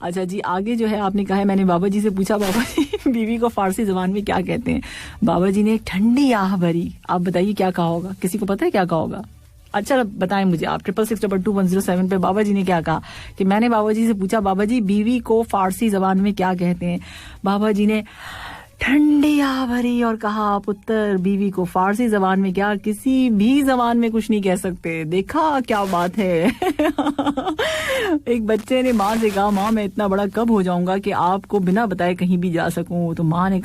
अच्छा जी, आगे जो है आपने कहा है, मैंने बाबा जी से पूछा बाबा जी बीवी को फारसी जबान में क्या कहते हैं। बाबा जी ने ठंडी आह भरी। आप बताइए क्या कहा होगा, किसी को पता है क्या कहा होगा? अच्छा बताएं मुझे आप। 66622107 पे बाबा जी ने क्या कहा कि मैंने बाबा जी से पूछा बाबा जी बीवी को फारसी जबान में क्या कहते हैं। बाबा जी ने ठंडी आह भरी और कहा पुत्र बीवी को फारसी जबान में क्या, किसी भी जबान में कुछ नहीं कह सकते। देखा क्या बात है। एक बच्चे ने माँ से कहा माँ मैं इतना बड़ा कब हो जाऊंगा कि आपको बिना बताए कहीं भी जा सकूं। तो माँ ने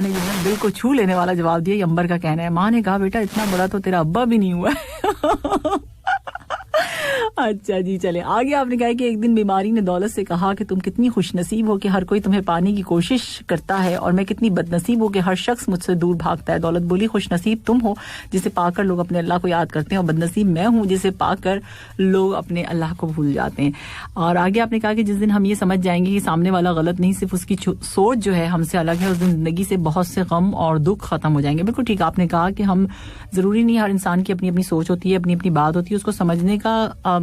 जो है दिल को छू लेने वाला जवाब दिया, अंबर का कहना है। माँ ने कहा बेटा इतना बड़ा तो तेरा अब्बा भी नहीं हुआ है। अच्छा जी, चले आगे। आपने कहा कि एक दिन बीमारी ने दौलत से कहा कि तुम कितनी खुशनसीब हो कि हर कोई तुम्हें पाने की कोशिश करता है और मैं कितनी बदनसीब हूँ कि हर शख्स मुझसे दूर भागता है। दौलत बोली खुशनसीब तुम हो जिसे पाकर लोग अपने अल्लाह को याद करते हैं और बदनसीब मैं हूँ जिसे पाकर लोग अपने अल्लाह को भूल जाते हैं। और आगे आपने कहा कि जिस दिन हम ये समझ जाएंगे कि सामने वाला गलत नहीं, सिर्फ उसकी सोच जो है हमसे अलग है, उस दिन जिंदगी से बहुत से गम और दुख खत्म हो जाएंगे। बिल्कुल ठीक आपने कहा कि हम जरूरी नहीं, हर इंसान की अपनी अपनी सोच होती है, अपनी अपनी बात होती है, उसको समझने का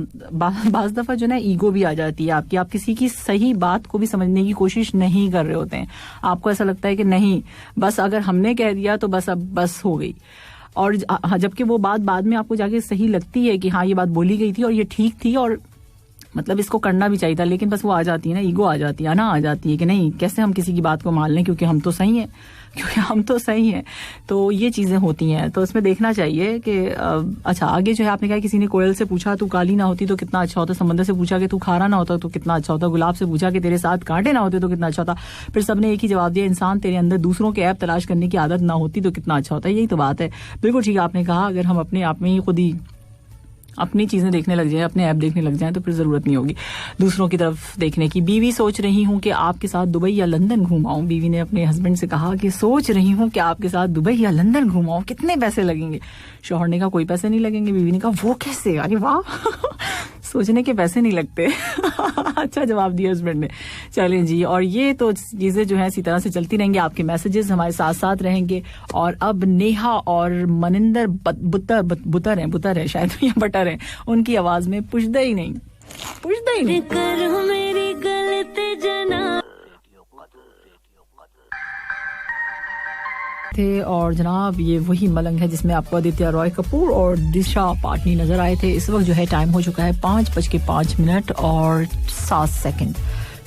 बाज़ दफा जो ना ईगो भी आ जाती है आपकी। आप किसी की सही बात को भी समझने की कोशिश नहीं कर रहे होते हैं। आपको ऐसा लगता है कि नहीं बस अगर हमने कह दिया तो बस अब बस हो गई। और जबकि वो बात बाद में आपको जाके सही लगती है कि हाँ ये बात बोली गई थी और ये ठीक थी और मतलब इसको करना भी चाहिए था, लेकिन बस वो आ जाती है ना, ईगो आ जाती है ना, आ जाती है कि नहीं कैसे हम किसी की बात को मान लें क्योंकि हम तो सही हैं। तो ये चीजें होती हैं, तो इसमें देखना चाहिए कि अच्छा आगे जो है आपने कहा किसी ने कोयल से पूछा तू काली ना होती तो कितना अच्छा होता, समंदर से पूछा कि तू खारा ना होता तो कितना अच्छा होता, गुलाब से पूछा कि तेरे साथ कांटे ना होते तो कितना अच्छा होता। फिर सबने एक ही जवाब दिया इंसान तेरे अंदर दूसरों के ऐप तलाश करने की आदत ना होती तो कितना अच्छा होता। यही तो बात है। बिल्कुल ठीक आपने कहा, अगर हम अपने आप में ही खुद ही अपनी चीजें देखने लग जाए, अपने ऐप देखने लग जाए तो फिर जरूरत नहीं होगी दूसरों की तरफ देखने की। बीवी सोच रही हूँ कि आपके साथ दुबई या लंदन घुमाऊं। बीवी ने अपने हस्बैंड से कहा कि सोच रही हूँ कि आपके साथ दुबई या लंदन घुमाऊं, कितने पैसे लगेंगे? शौहर ने कहा कोई पैसे नहीं लगेंगे। बीवी ने कहा वो कैसे? अरे वाह सोचने के पैसे नहीं लगते। अच्छा जवाब दिया हस्बैंड ने। चलें जी, और ये तो चीजें जो है इसी तरह से चलती रहेंगी, आपके मैसेजेस हमारे साथ साथ रहेंगे। और अब नेहा और मनिंदर बुतर है शायद या बटर है, उनकी आवाज में पुछदा ही नहीं करो मेरी गलती जना थे। और जनाब ये वही मलंग है जिसमें आपको आदित्य रॉय कपूर और दिशा पाटनी नजर आए थे। इस वक्त जो है टाइम हो चुका है 5:05 और 7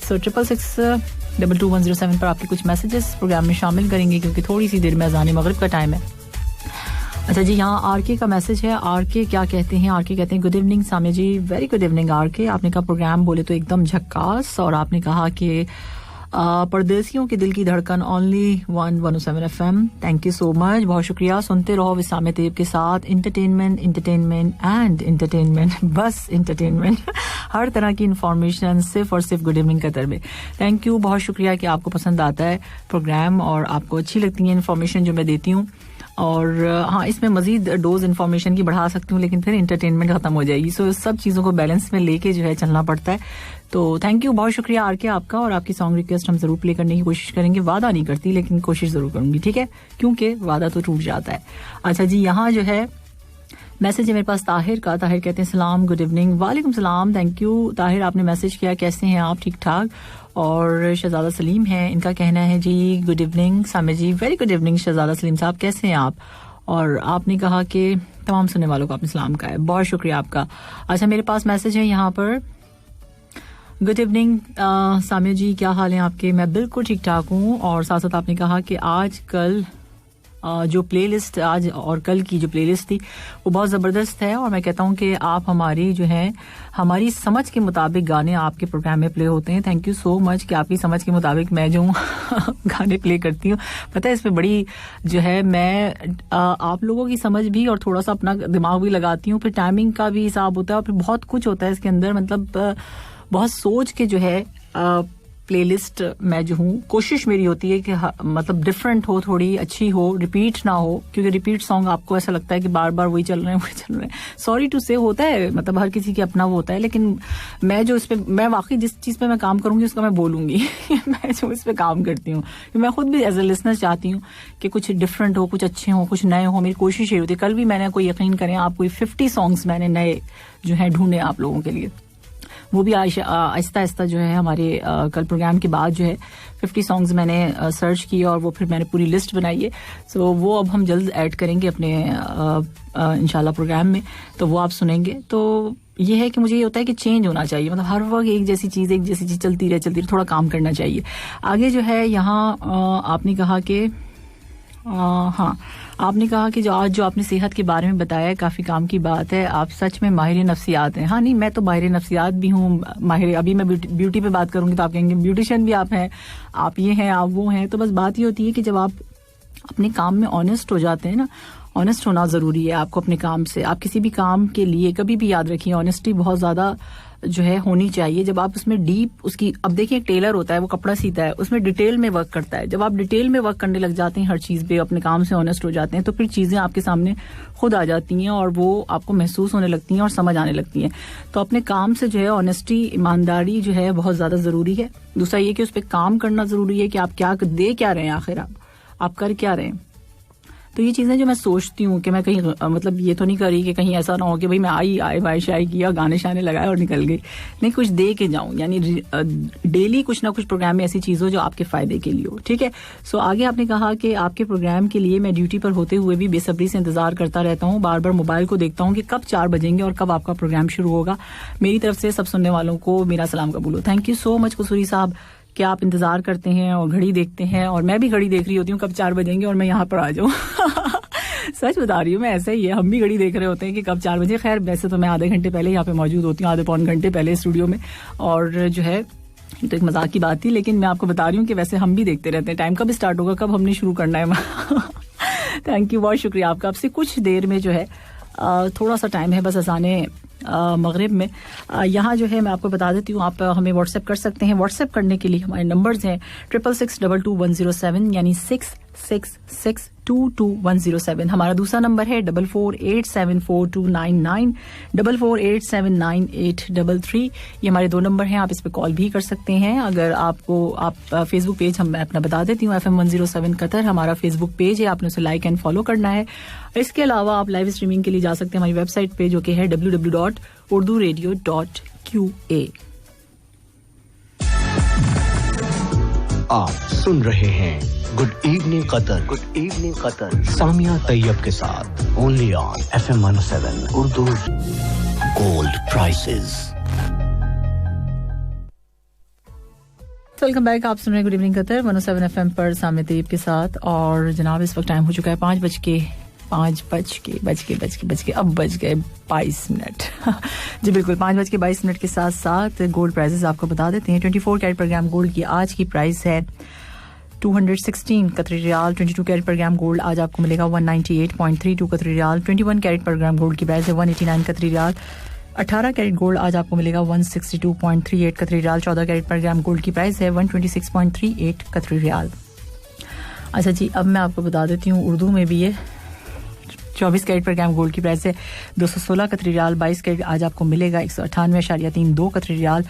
सो 66622107 पर आपके कुछ मैसेजेस प्रोग्राम में शामिल करेंगे क्योंकि थोड़ी सी देर में अज़ान मगरिब का टाइम है। अच्छा जी, यहाँ आरके का मैसेज है। आरके क्या कहते हैं? आरके कहते हैं good evening Samia ji. Very good evening RK. आपने कहा प्रोग्राम बोले तो एकदम झक्कास, और आपने कहा कि परदेसियों की दिल की धड़कन only 107 FM। Thank you so much, बहुत शुक्रिया। सुनते रहो विसाम तैयब के साथ। एंटरटेनमेंट एंड एंटरटेनमेंट, बस एंटरटेनमेंट, हर तरह की इंफॉर्मेशन सिर्फ और सिर्फ गुड इवनिंग कतर में। थैंक यू, बहुत शुक्रिया कि आपको पसंद आता है प्रोग्राम और आपको अच्छी लगती है इन्फॉर्मेशन जो मैं देती हूँ। और हाँ, इसमें मजीद डोज इन्फॉर्मेशन की बढ़ा सकती हूँ लेकिन फिर एंटरटेनमेंट खत्म हो जाएगी। सो सब चीज़ों को बैलेंस में लेके जो है चलना पड़ता है। तो थैंक यू, बहुत शुक्रिया आरके आपका। और आपकी सॉन्ग रिक्वेस्ट हम जरूर प्ले करने की कोशिश करेंगे। वादा नहीं करती लेकिन कोशिश जरूर करूंगी, ठीक है, क्योंकि वादा तो टूट जाता है। अच्छा जी, यहाँ जो है मैसेज है मेरे पास ताहिर का। ताहिर कहते हैं सलाम, गुड इवनिंग। वालेकुम सलाम, थैंक यू ताहिर, आपने मैसेज किया, कैसे हैं आप? ठीक ठाक। और शहजादा सलीम है, इनका कहना है जी good evening Samia ji. Very good evening शहजादा सलीम साहब, कैसे हैं आप? और आपने कहा कि तमाम सुनने वालों को आपने सलाम कहा है, बहुत शुक्रिया आपका। अच्छा, मेरे पास मैसेज है यहाँ पर, गुड इवनिंग सामिया जी, क्या हाल है आपके? मैं बिल्कुल ठीक ठाक हूँ। और साथ साथ आपने कहा कि आज कल जो प्लेलिस्ट आज और कल की जो प्लेलिस्ट थी वो बहुत ज़बरदस्त है। और मैं कहता हूँ कि आप हमारी जो है हमारी समझ के मुताबिक गाने आपके प्रोग्राम में प्ले होते हैं। थैंक यू सो मच कि आपकी समझ के मुताबिक मैं जो गाने प्ले करती हूँ। पता है इसमें बड़ी जो है मैं आप लोगों की समझ भी और थोड़ा सा अपना दिमाग भी लगाती हूँ। फिर टाइमिंग का भी हिसाब होता है और फिर बहुत कुछ होता है इसके अंदर। मतलब बहुत सोच के जो है प्लेलिस्ट मैं जो हूँ, कोशिश मेरी होती है कि मतलब डिफरेंट हो, थोड़ी अच्छी हो, रिपीट ना हो, क्योंकि रिपीट सॉन्ग आपको ऐसा लगता है कि बार बार वही चल रहे हैं। सॉरी टू से होता है, मतलब हर किसी के अपना वो होता है, लेकिन मैं जो इस पे मैं वाकई जिस चीज पे मैं काम करूंगी उसका मैं बोलूंगी। मैं जो इस पे काम करती हूँ, मैं खुद भी एज ए लिसनर चाहती हूँ कि कुछ डिफरेंट हो, कुछ अच्छे हो, कुछ नए हो। मेरी कोशिश ये होती है। कल भी मैंने, कोई यकीन करें आप, कोई 50 सॉन्ग्स मैंने नए जो है ढूंढे आप लोगों के लिए। वो भी आहिस्ता आहिस्ता जो है हमारे कल प्रोग्राम के बाद जो है 50 सॉन्ग्स मैंने सर्च किए और वो फिर मैंने पूरी लिस्ट बनाई है. सो वो अब हम जल्द ऐड करेंगे अपने इंशाल्लाह प्रोग्राम में, तो वो आप सुनेंगे. तो ये है कि मुझे ये होता है कि चेंज होना चाहिए, मतलब हर वक्त एक जैसी चीज चलती रहे, थोड़ा काम करना चाहिए. आगे जो है यहाँ आपने कहा कि हाँ, आपने कहा कि जो आपने सेहत के बारे में बताया है काफ़ी काम की बात है. आप सच में माहिर नफ्सियात हैं. हाँ नहीं, मैं तो माहिर नफ्सियात भी हूँ. माहिर अभी मैं ब्यूटी पे बात करूँगी तो आप कहेंगे ब्यूटिशियन भी आप हैं, आप ये हैं, आप वो हैं. तो बस बात ये होती है कि जब आप अपने काम में ऑनेस्ट हो जाते हैं ना, ऑनेस्ट होना ज़रूरी है आपको अपने काम से. आप किसी भी काम के लिए कभी भी याद रखिए ऑनेस्टी बहुत ज़्यादा जो है होनी चाहिए. जब आप उसमें डीप उसकी, अब देखिए एक टेलर होता है वो कपड़ा सीता है, उसमें डिटेल में वर्क करता है. जब आप डिटेल में वर्क करने लग जाते हैं हर चीज़ पे, अपने काम से ऑनेस्ट हो जाते हैं, तो फिर चीज़ें आपके सामने खुद आ जाती हैं और वो आपको महसूस होने लगती हैं और समझ आने लगती हैं. तो अपने काम से जो है ऑनेस्टी, ईमानदारी जो है बहुत ज़्यादा ज़रूरी है. दूसरा ये कि उस पर काम करना ज़रूरी है कि आप क्या दे क्या रहे हैं, आखिर आप कर क्या रहे हैं. तो ये चीज़ें जो मैं सोचती हूँ कि मैं कहीं मतलब ये तो नहीं करी कि कहीं ऐसा ना हो कि भाई मैं आए शाई किया, गाने शाने लगाए और निकल गई. नहीं, कुछ दे के जाऊँ, यानी डेली कुछ ना कुछ प्रोग्राम में ऐसी चीज़ हो जो आपके फ़ायदे के लिए हो. ठीक है. सो आगे आपने कहा कि आपके प्रोग्राम के लिए मैं ड्यूटी पर होते हुए भी बेसब्री से इंतजार करता रहता हूँ. बार बार मोबाइल को देखता हूँ कि कब 4 बजेंगे और कब आपका प्रोग्राम शुरू होगा. मेरी तरफ से सब सुनने वालों को मेरा सलाम कबूलो. थैंक यू सो मच कसूरी साहब कि आप इंतजार करते हैं और घड़ी देखते हैं, और मैं भी घड़ी देख रही होती हूँ कब 4 बजेंगे और मैं यहाँ पर आ जाऊँ. सच बता रही हूँ मैं, ऐसा ही है, हम भी घड़ी देख रहे होते हैं कि कब 4 बजे. खैर वैसे तो मैं आधे घंटे पहले यहाँ पे मौजूद होती हूँ, आधे पौन घंटे पहले स्टूडियो में, और जो है तो एक मजाक की बात थी, लेकिन मैं आपको बता रही हूँ कि वैसे हम भी देखते रहते हैं टाइम कब स्टार्ट होगा, कब हमने शुरू करना है. थैंक यू, बहुत शुक्रिया आपका. आपसे कुछ देर में जो है थोड़ा सा टाइम है बस अज़ाने मगरिब में. यहाँ जो है मैं आपको बता देती हूँ, आप हमें व्हाट्सएप कर सकते हैं. व्हाट्सएप करने के लिए हमारे नंबर्स हैं 66622107, यानी 666222107. हमारा दूसरा नंबर है 44874299, 44879833. ये हमारे 2 नंबर हैं. आप इस पे कॉल भी कर सकते हैं. अगर आप फेसबुक पेज मैं अपना बता देती हूँ, FM 107 कतर हमारा फेसबुक पेज है, आपने उसे लाइक एंड फॉलो करना है. इसके अलावा आप लाइव स्ट्रीमिंग के लिए जा सकते हैं हमारी वेबसाइट पे, जो कि है www.urduradio.qa. आप सुन रहे हैं good evening Qatar. Good evening Qatar Samia Tayyab के साथ only on FM 107 Urdu. Gold prices. Welcome back. आप सुन रहे हैं गुड इवनिंग कतर 107 FM पर सामिया तैयब के साथ. और जनाब इस वक्त टाइम हो चुका है 5 बज के अब बज गए 22 मिनट. जी बिल्कुल, 5 बज के 22 मिनट के साथ साथ गोल्ड प्राइसेस आपको बता देते हैं. 24 कैरेट पर ग्राम गोल्ड की आज की प्राइस है 216 कतरी रियाल. 22 कैरेट पर ग्राम गोल्ड आज आपको मिलेगा 198.32 कतरी रियाल. 21 कैरेट पर ग्राम गोल्ड की प्राइस है 189 कतरी रियाल. 18 कैरेट गोल्ड आज आपको मिलेगा 162.38 कतरी रियाल. 14 कैरेट पर ग्राम गोल्ड की प्राइस है 126.38 कतरी रियाल. अच्छा जी, अब मैं आपको बता देती हूँ उर्दू में भी है. 24 कैरेट पर ग्राम गोल्ड की प्राइस है 216 कतरी रियाल. 22 कैरेट आज आपको मिलेगा 198.32 कतरी रियाल.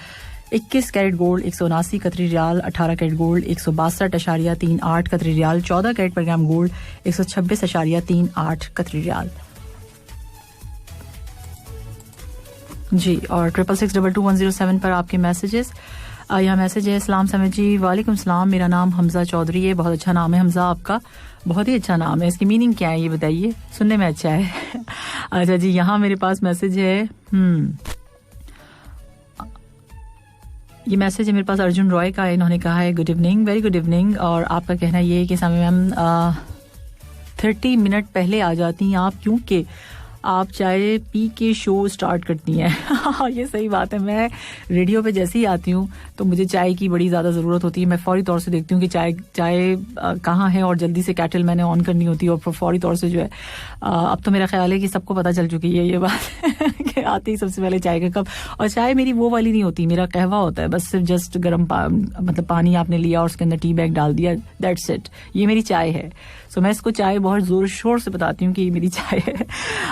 21 कैरेट गोल्ड 179 कतरी रियाल. 18 कैरेट गोल्ड 162.38 कतरी रियाल. 14 कैरेट पर ग्राम गोल्ड 126.38 कतरी रियाल. जी, और 66622107 पर आपके मैसेजेस. यहाँ मैसेज है, सलाम समीर जी. वालेकुम सलाम, मेरा नाम हमजा चौधरी है. बहुत अच्छा नाम है हमजा आपका, बहुत ही अच्छा नाम है. इसकी मीनिंग क्या है ये बताइए, सुनने में अच्छा है. अच्छा जी, यहाँ मेरे पास मैसेज है. ये मैसेज है मेरे पास अर्जुन रॉय का है. इन्होंने कहा है good evening, very good evening. और आपका कहना ये है कि सामी मैम 30 मिनट पहले आ जाती हैं आप, क्योंकि आप चाय पी के शो स्टार्ट करती हैं. ये सही बात है. मैं रेडियो पे जैसे ही आती हूँ तो मुझे चाय की बड़ी ज़्यादा ज़रूरत होती है. मैं फौरी तौर से देखती हूँ कि चाय कहाँ है और जल्दी से कैटल मैंने ऑन करनी होती है और फौरी तौर से जो है अब तो मेरा ख्याल है कि सबको पता चल चुकी है ये बात कि आती ही सबसे पहले चाय का कप. और चाय मेरी वो वाली नहीं होती, मेरा कहवा होता है. बस सिर्फ जस्ट गर्म मतलब पानी आपने लिया और उसके अंदर टी बैग डाल दिया, दैट्स इट. ये मेरी चाय है. सो मैं इसको चाय बहुत जोर शोर से बताती हूँ कि ये मेरी चाय है.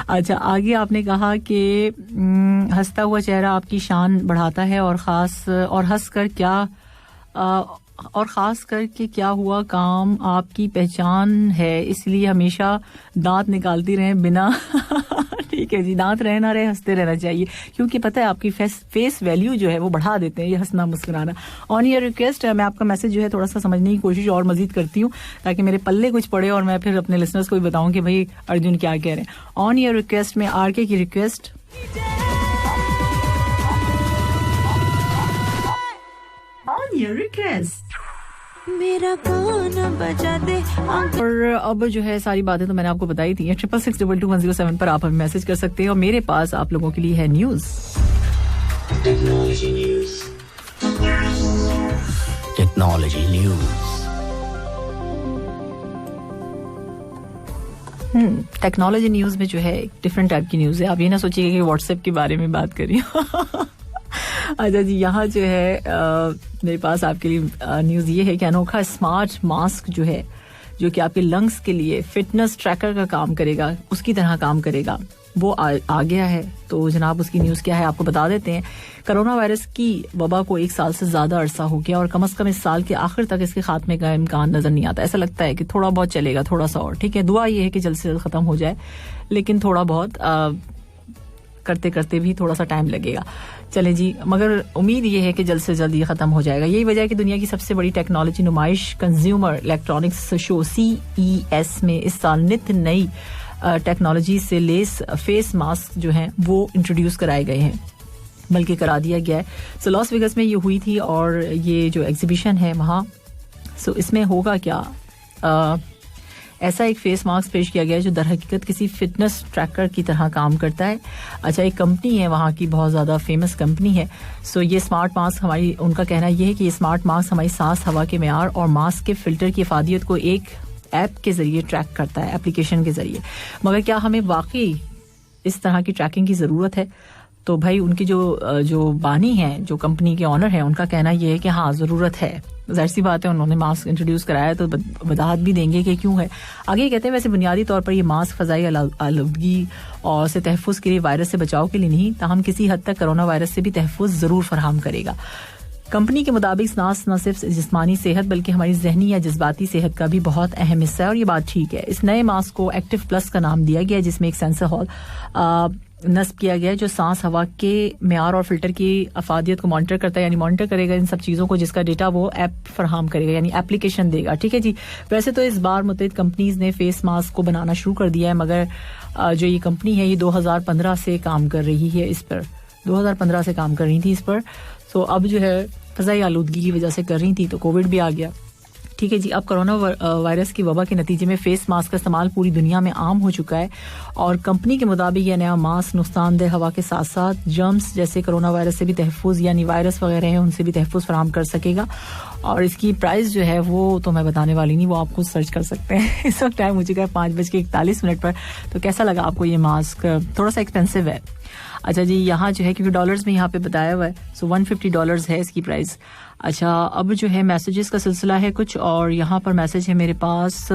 अच्छा, आगे आपने कहा कि हंसता हुआ चेहरा आपकी शान बढ़ाता है और हंस कर क्या और ख़ास करके क्या हुआ काम आपकी पहचान है, इसलिए हमेशा दांत निकालती रहें बिना ठीक है जी, दांत रहे ना रहे, हंसते रहना चाहिए, क्योंकि पता है आपकी फेस वैल्यू जो है वो बढ़ा देते हैं ये हंसना मुस्कुराना. ऑन योर रिक्वेस्ट मैं आपका मैसेज जो है थोड़ा सा समझने की कोशिश और मजीद करती हूँ ताकि मेरे पल्ले कुछ पड़े और मैं फिर अपने लिसनर्स को भी बताऊं कि भाई अर्जुन क्या कह रहे हैं. ऑन योर रिक्वेस्ट में आरके की रिक्वेस्ट. ऑन योर रिक्वेस्ट मेरा गाना बजा दे. और अब जो है सारी बातें तो मैंने आपको बताई थी. 66622107 पर आप हमें मैसेज कर सकते हैं और मेरे पास आप लोगों के लिए है news. Technology news. Technology news में जो है एक डिफरेंट टाइप की न्यूज है. आप ये ना सोचिएगा कि व्हाट्सएप के बारे में बात कर रही हूँ. अच्छा जी, यहाँ जो है मेरे पास आपके लिए न्यूज़ ये है कि अनोखा स्मार्ट मास्क जो है, जो कि आपके लंग्स के लिए फिटनेस ट्रैकर का काम करेगा, उसकी तरह काम करेगा, वो आ गया है. तो जनाब उसकी न्यूज़ क्या है आपको बता देते हैं. कोरोना वायरस की वबा को 1 साल से ज़्यादा अरसा हो गया और कम से कम इस साल के आखिर तक इसके खात्मे का इम्कान नज़र नहीं आता. ऐसा लगता है कि थोड़ा बहुत चलेगा, थोड़ा सा और. ठीक है, दुआ ये है कि जल्द से जल्द ख़त्म हो जाए, लेकिन थोड़ा बहुत करते करते भी थोड़ा सा टाइम लगेगा. चलें जी, मगर उम्मीद ये है कि जल्द से जल्द ये ख़त्म हो जाएगा. यही वजह है कि दुनिया की सबसे बड़ी टेक्नोलॉजी नुमाइश कंज्यूमर इलेक्ट्रॉनिक्स शो CES में इस साल नित नई टेक्नोलॉजी से लेस फेस मास्क जो हैं वो इंट्रोड्यूस कराए गए हैं, बल्कि करा दिया गया है. सो लॉस वेगस में ये हुई थी और ये जो एग्जीबिशन है वहाँ, सो इसमें होगा क्या, ऐसा एक फेस मास्क पेश किया गया है जो दर हकीकत किसी फिटनेस ट्रैकर की तरह काम करता है. अच्छा, एक कंपनी है वहाँ की, बहुत ज़्यादा फेमस कंपनी है. सो ये स्मार्ट मास्क हमारी, उनका कहना ये है कि ये स्मार्ट मास्क हमारी सांस, हवा के मेयार और मास्क के फिल्टर की अफादियत को एक ऐप के ज़रिए ट्रैक करता है, एप्लीकेशन के ज़रिए. मगर क्या हमें वाकई इस तरह की ट्रैकिंग की ज़रूरत है? तो भाई उनकी जो बानी हैं, जो कंपनी के ऑनर हैं, उनका कहना यह है कि हाँ ज़रूरत है. ज़ाहिर सी बात है, उन्होंने मास्क इंट्रोड्यूस कराया तो वजाहत भी देंगे कि क्यों है. आगे कहते हैं वैसे बुनियादी तौर पर ये मास्क फ़ज़ाई आलूदगी और से तहफ़्फ़ुज़ के लिए, वायरस से बचाव के लिए नहीं, ताहम किसी हद तक कोरोना वायरस से भी तहफ़्फ़ुज़ ज़रूर फराहम करेगा. कंपनी के मुताबिक न सिर्फ जिस्मानी सेहत बल्कि हमारी जहनी या जज्बाती सेहत का भी बहुत अहम हिस्सा है और ये बात ठीक है. इस नए मास्क को एक्टिव प्लस का नाम दिया गया है, जिसमें एक सेंसर हॉल नस्ब किया गया है जो सांस, हवा के मेयार और फिल्टर की अफादियत को मॉनिटर करता है, यानी मॉनिटर करेगा इन सब चीज़ों को, जिसका डेटा वो ऐप फराहम करेगा, यानी एप्लीकेशन देगा. ठीक है जी. वैसे तो इस बार मुतअद्दिद कंपनीज ने फेस मास्क को बनाना शुरू कर दिया है, मगर जो ये कंपनी है ये 2015 से काम कर रही है इस पर, 2015 से काम कर रही थी इस पर. सो अब जो है फ़ज़ाई आलूदगी की वजह से कर रही थी तो कोविड भी आ गया. ठीक है जी. अब कोरोना वायरस की वबा के नतीजे में फेस मास्क का इस्तेमाल पूरी दुनिया में आम हो चुका है और कंपनी के मुताबिक यह नया मास्क नुकसानदेह हवा के साथ साथ जर्म्स जैसे कोरोना वायरस से भी तहफ़्फ़ुज़, यानी वायरस वगैरह हैं उनसे भी तहफ़्फ़ुज़ फराहम कर सकेगा. और इसकी प्राइस जो है वो तो मैं बताने वाली नहीं, वो आप खुद सर्च कर सकते हैं. इस वक्त टाइम हो चुका है 5:41 पर. तो कैसा लगा आपको ये मास्क? थोड़ा सा एक्सपेंसिव है. अच्छा जी, यहाँ जो है क्योंकि डॉलर्स में यहाँ पे बताया हुआ है, सो $150 है इसकी प्राइस. अच्छा, अब जो है मैसेजेस का सिलसिला है कुछ, और यहाँ पर मैसेज है मेरे पास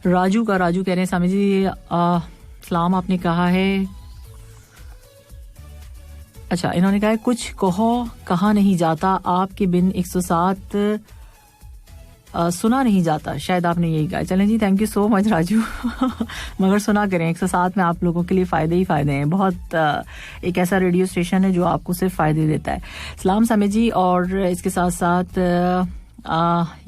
राजू का. राजू कह रहे हैं सामी जी सलाम, आपने कहा है, अच्छा इन्होंने कहा है कुछ कहा नहीं जाता, आपके बिन 107 सुना नहीं जाता, शायद आपने यही कहा. चलें जी, thank you so much Raju. मगर सुना करें, 107 में आप लोगों के लिए फ़ायदे ही फ़ायदे हैं. बहुत एक ऐसा रेडियो स्टेशन है जो आपको सिर्फ फ़ायदे देता है. सलाम सामे जी. और इसके साथ साथ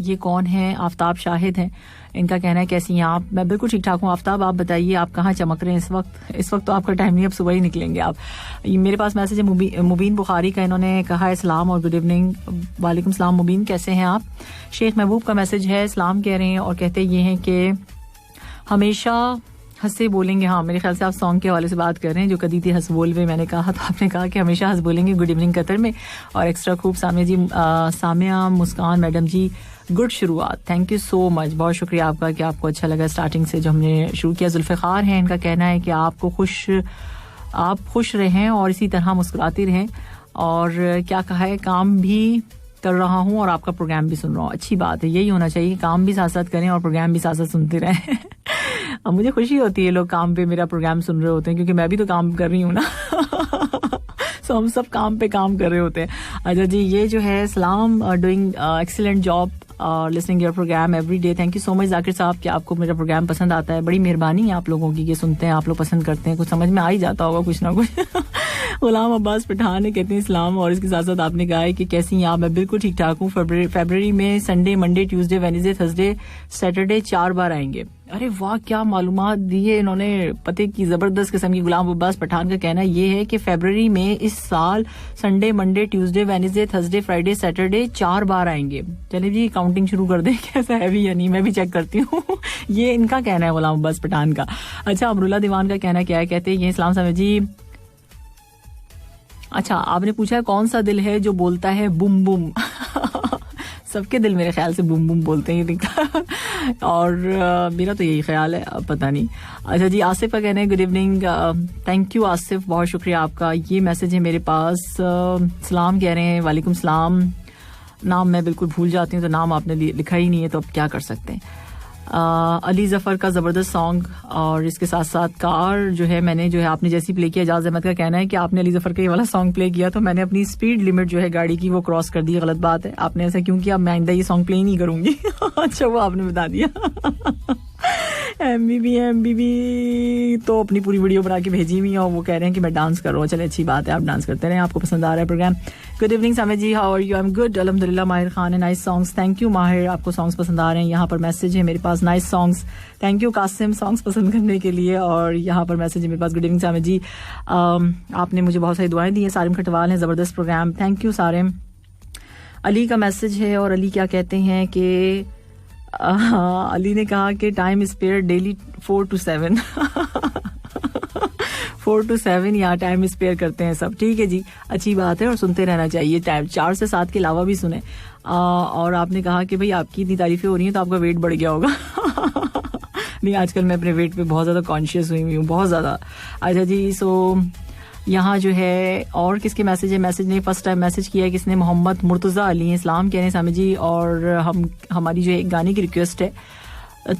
ये कौन है? आफ्ताब शाहिद हैं. इनका कहना है कैसी हैं आप? मैं बिल्कुल ठीक ठाक हूँ आफ्ताब, आप बताइए आप कहाँ चमक रहे हैं इस वक्त? इस वक्त तो आपका टाइम नहीं, अब सुबह ही निकलेंगे आप. मेरे पास मैसेज है मुबीन बुखारी का. इन्होंने कहा है सलाम और गुड इवनिंग. वालेकुम सलाम मुबीन, कैसे हैं आप? शेख महबूब का मैसेज है, सलाम कह रहे हैं और कहते ये हैं कि हमेशा हंसे बोलेंगे. हाँ, मेरे ख्याल से आप सॉन्ग के हवाले से बात कर रहे हैं जो कदी थी हंस बोल में, मैंने कहा तो आपने कहा कि हमेशा हंस बोलेंगे गुड इवनिंग कतर में. और एक्स्ट्रा खूब सामिया जी, सामिया मुस्कान मैडम जी, गुड शुरुआत, थैंक यू सो मच. बहुत शुक्रिया आपका कि आपको अच्छा लगा स्टार्टिंग से जो हमने शुरू किया. जुल्फ़िकार हैं, इनका कहना है कि आप खुश रहें और इसी तरह मुस्कुराते रहें. और क्या कहा है, काम भी कर रहा हूँ और आपका प्रोग्राम भी सुन रहा हूँ. अच्छी बात है, यही होना चाहिए, काम भी साथ साथ करें और प्रोग्राम भी साथ साथ सुनते रहें. अब मुझे खुशी होती है लोग काम पे मेरा प्रोग्राम सुन रहे होते हैं, क्योंकि मैं भी तो काम कर रही हूँ ना. सो हम सब काम पे काम कर रहे होते हैं. अच्छा जी, ये जो है सलाम, doing excellent job listening your program every day. Thank you so much Zakir साहब कि आपको मेरा प्रोग्राम पसंद आता है. बड़ी मेहरबानी है आप लोगों की, ये सुनते हैं, आप लोग पसंद करते हैं. कुछ समझ में आ ही जाता होगा कुछ ना कुछ. गुलाम अब्बास पठान ने कहते हैं इस्लाम, और इसके साथ साथ आपने कहा है कि कैसी हैं आप. मैं बिल्कुल ठीक ठाक हूँ. फरवरी में Sunday, Monday, Tuesday, Wednesday, Thursday, Saturday 4 बार आएंगे. अरे वाह, क्या मालूमात दी है इन्होंने, पते की जबरदस्त किस्म की. गुलाम अब्बास पठान का कहना ये है कि फरवरी में इस साल Sunday, Monday, Tuesday, Wednesday, Thursday, Friday, Saturday 4 बार आएंगे. चलिए जी, काउंटिंग शुरू कर दें. कैसा है भी या नहीं, मैं भी चेक करती हूँ. ये इनका कहना है गुलाम अब्बास पठान का. अच्छा, अमरुल्ला दीवान का कहना क्या है, कहते हैं ये इस्लाम साहब जी. अच्छा, आपने पूछा है कौन सा दिल है जो बोलता है बुम बुम. सबके दिल मेरे ख्याल से बुम बुम बोलते हैं दिखता. और मेरा तो यही ख्याल है, अब पता नहीं. अच्छा जी, आसिफ का कहना है good evening. Thank you Asif, बहुत शुक्रिया आपका. ये मैसेज है मेरे पास. सलाम कह रहे हैं. वालेकुम सलाम. नाम मैं बिल्कुल भूल जाती हूँ, तो नाम आपने लिखा ही नहीं है, तो अब क्या कर सकते हैं. अली जफर का जबरदस्त सॉन्ग, और इसके साथ साथ कार जो है मैंने जो है आपने जैसी प्ले किया. एजाज अहमद का कहना है कि आपने अली जफर का ये वाला सॉन्ग प्ले किया तो मैंने अपनी स्पीड लिमिट जो है गाड़ी की वो क्रॉस कर दी. गलत बात है, आपने ऐसा क्यों किया. मैं आइंदा ये सॉन्ग प्ले नहीं करूंगी. अच्छा, वो आपने बता दिया. एमबीबी तो अपनी पूरी वीडियो बना के भेजी हुई है, और वो कह रहे हैं कि मैं डांस कर रहा हूँ. चले, अच्छी बात है, आप डांस करते रहें, आपको पसंद आ रहा है program. Good evening Sami ji, how are you. I am good अल्हम्दुलिल्लाह. माहिर खान है, नाइस सॉन्ग्स. थैंक यू माहिर, आपको सॉन्ग्स पसंद आ रहे हैं. यहाँ पर मैसेज है मेरे पास, nice songs. Thank you Qasim, songs पसंद करने के लिए. और यहाँ पर मैसेज है मेरे पास, गुड इवनिंग सामे जी, आपने मुझे बहुत सारी दुआएं दी हैं. सारिम खटवाल हैं, जबरदस्त program. Thank you Sarim. Ali का मैसेज है, और अली क्या कहते हैं कि अली ने कहा कि time spare daily 4 to 7. 4 to 7 यहाँ टाइम स्पेयर करते हैं सब. ठीक है जी, अच्छी बात है, और सुनते रहना चाहिए. टाइम 4 से 7 के अलावा भी सुने. और आपने कहा कि भाई आपकी इतनी तारीफें हो रही हैं तो आपका वेट बढ़ गया होगा. नहीं, आजकल मैं अपने वेट पे बहुत ज़्यादा कॉन्शियस हुई हूँ, बहुत ज़्यादा. अच्छा जी, सो यहाँ जो है और किसके मैसेज है. मैसेज ने फर्स्ट टाइम मैसेज किया है किसने, मोहम्मद मुर्तज़ा अली इस्लाम कहने सामी जी. और हमारी जो एक गाने की रिक्वेस्ट है,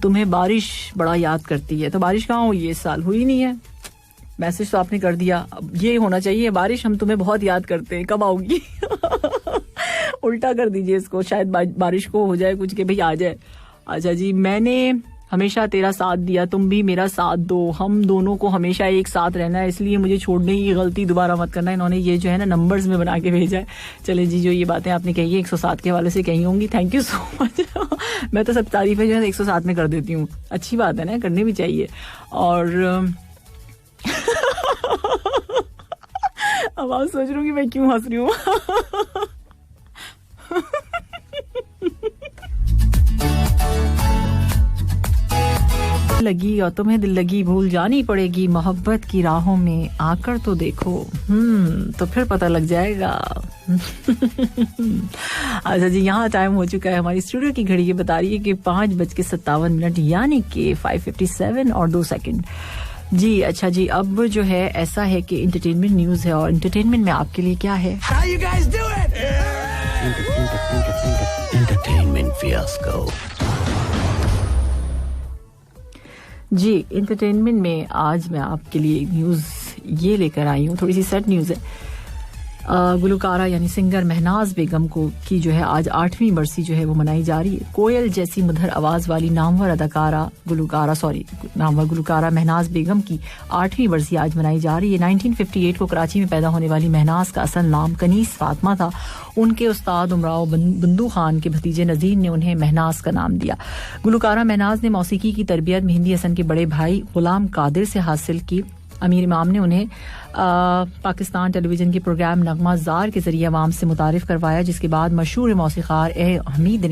तुम्हें बारिश बड़ा याद करती है. तो बारिश कहाँ हुई है इस साल, हुई नहीं है. मैसेज तो आपने कर दिया, ये होना चाहिए, बारिश हम तुम्हें बहुत याद करते हैं, कब आओगी. उल्टा कर दीजिए इसको, शायद बारिश को हो जाए कुछ कि भाई आ जाए. अच्छा जी, मैंने हमेशा तेरा साथ दिया, तुम भी मेरा साथ दो, हम दोनों को हमेशा एक साथ रहना है, इसलिए मुझे छोड़ने की गलती दोबारा मत करना. इन्होंने ये जो है ना नंबर्स में बना के भेजा है. चले जी, जो ये बातें आपने कही है 107 के वाले से कही होंगी. Thank you so much. मैं तो सब तारीफें जो है 107 में कर देती हूँ. अच्छी बात है ना, करनी भी चाहिए. और अब आप सोच रही हूँ कि मैं क्यों हंस रही हूँ. लगी और तुम्हें दिल लगी, भूल जानी पड़ेगी मोहब्बत की राहों में, आकर तो देखो तो फिर पता लग जाएगा. अच्छा जी, यहाँ टाइम हो चुका है. हमारी स्टूडियो की घड़ी ये बता रही है कि 5:57 यानी कि 5:57 और 2 सेकंड. जी अच्छा जी, अब जो है ऐसा है कि इंटरटेनमेंट न्यूज है, और इंटरटेनमेंट में आपके लिए क्या है. Entertainment fiasco. जी, इंटरटेनमेंट में आज मैं आपके लिए न्यूज़ ये लेकर आई हूँ, थोड़ी सी सैड न्यूज़ है. गुलकारा यानी सिंगर महनाज बेगम को की जो है आज 8वीं बरसी जो है वो मनाई जा रही है. कोयल जैसी मधुर आवाज वाली नामवर गुलकारा महनाज बेगम की 8वीं बरसी आज मनाई जा रही है. 1958 को कराची में पैदा होने वाली महनाज का असल नाम कनीस फातिमा था. उनके उस्ताद उमराव बंदू खान के भतीजे नजीर ने उन्हें महनाज का नाम दिया. गुलकारा महनाज ने मौसीकी की तरबियत मेहंदी हसन के बड़े भाई गुलाम कादिर से हासिल की. अमीर इमाम ने उन्हें पाकिस्तान टेलीविजन के प्रोग्राम नगमा जार के जरिए अवाम से मुतारिफ करवाया, जिसके बाद मशहूर मौसीकार ए हमीद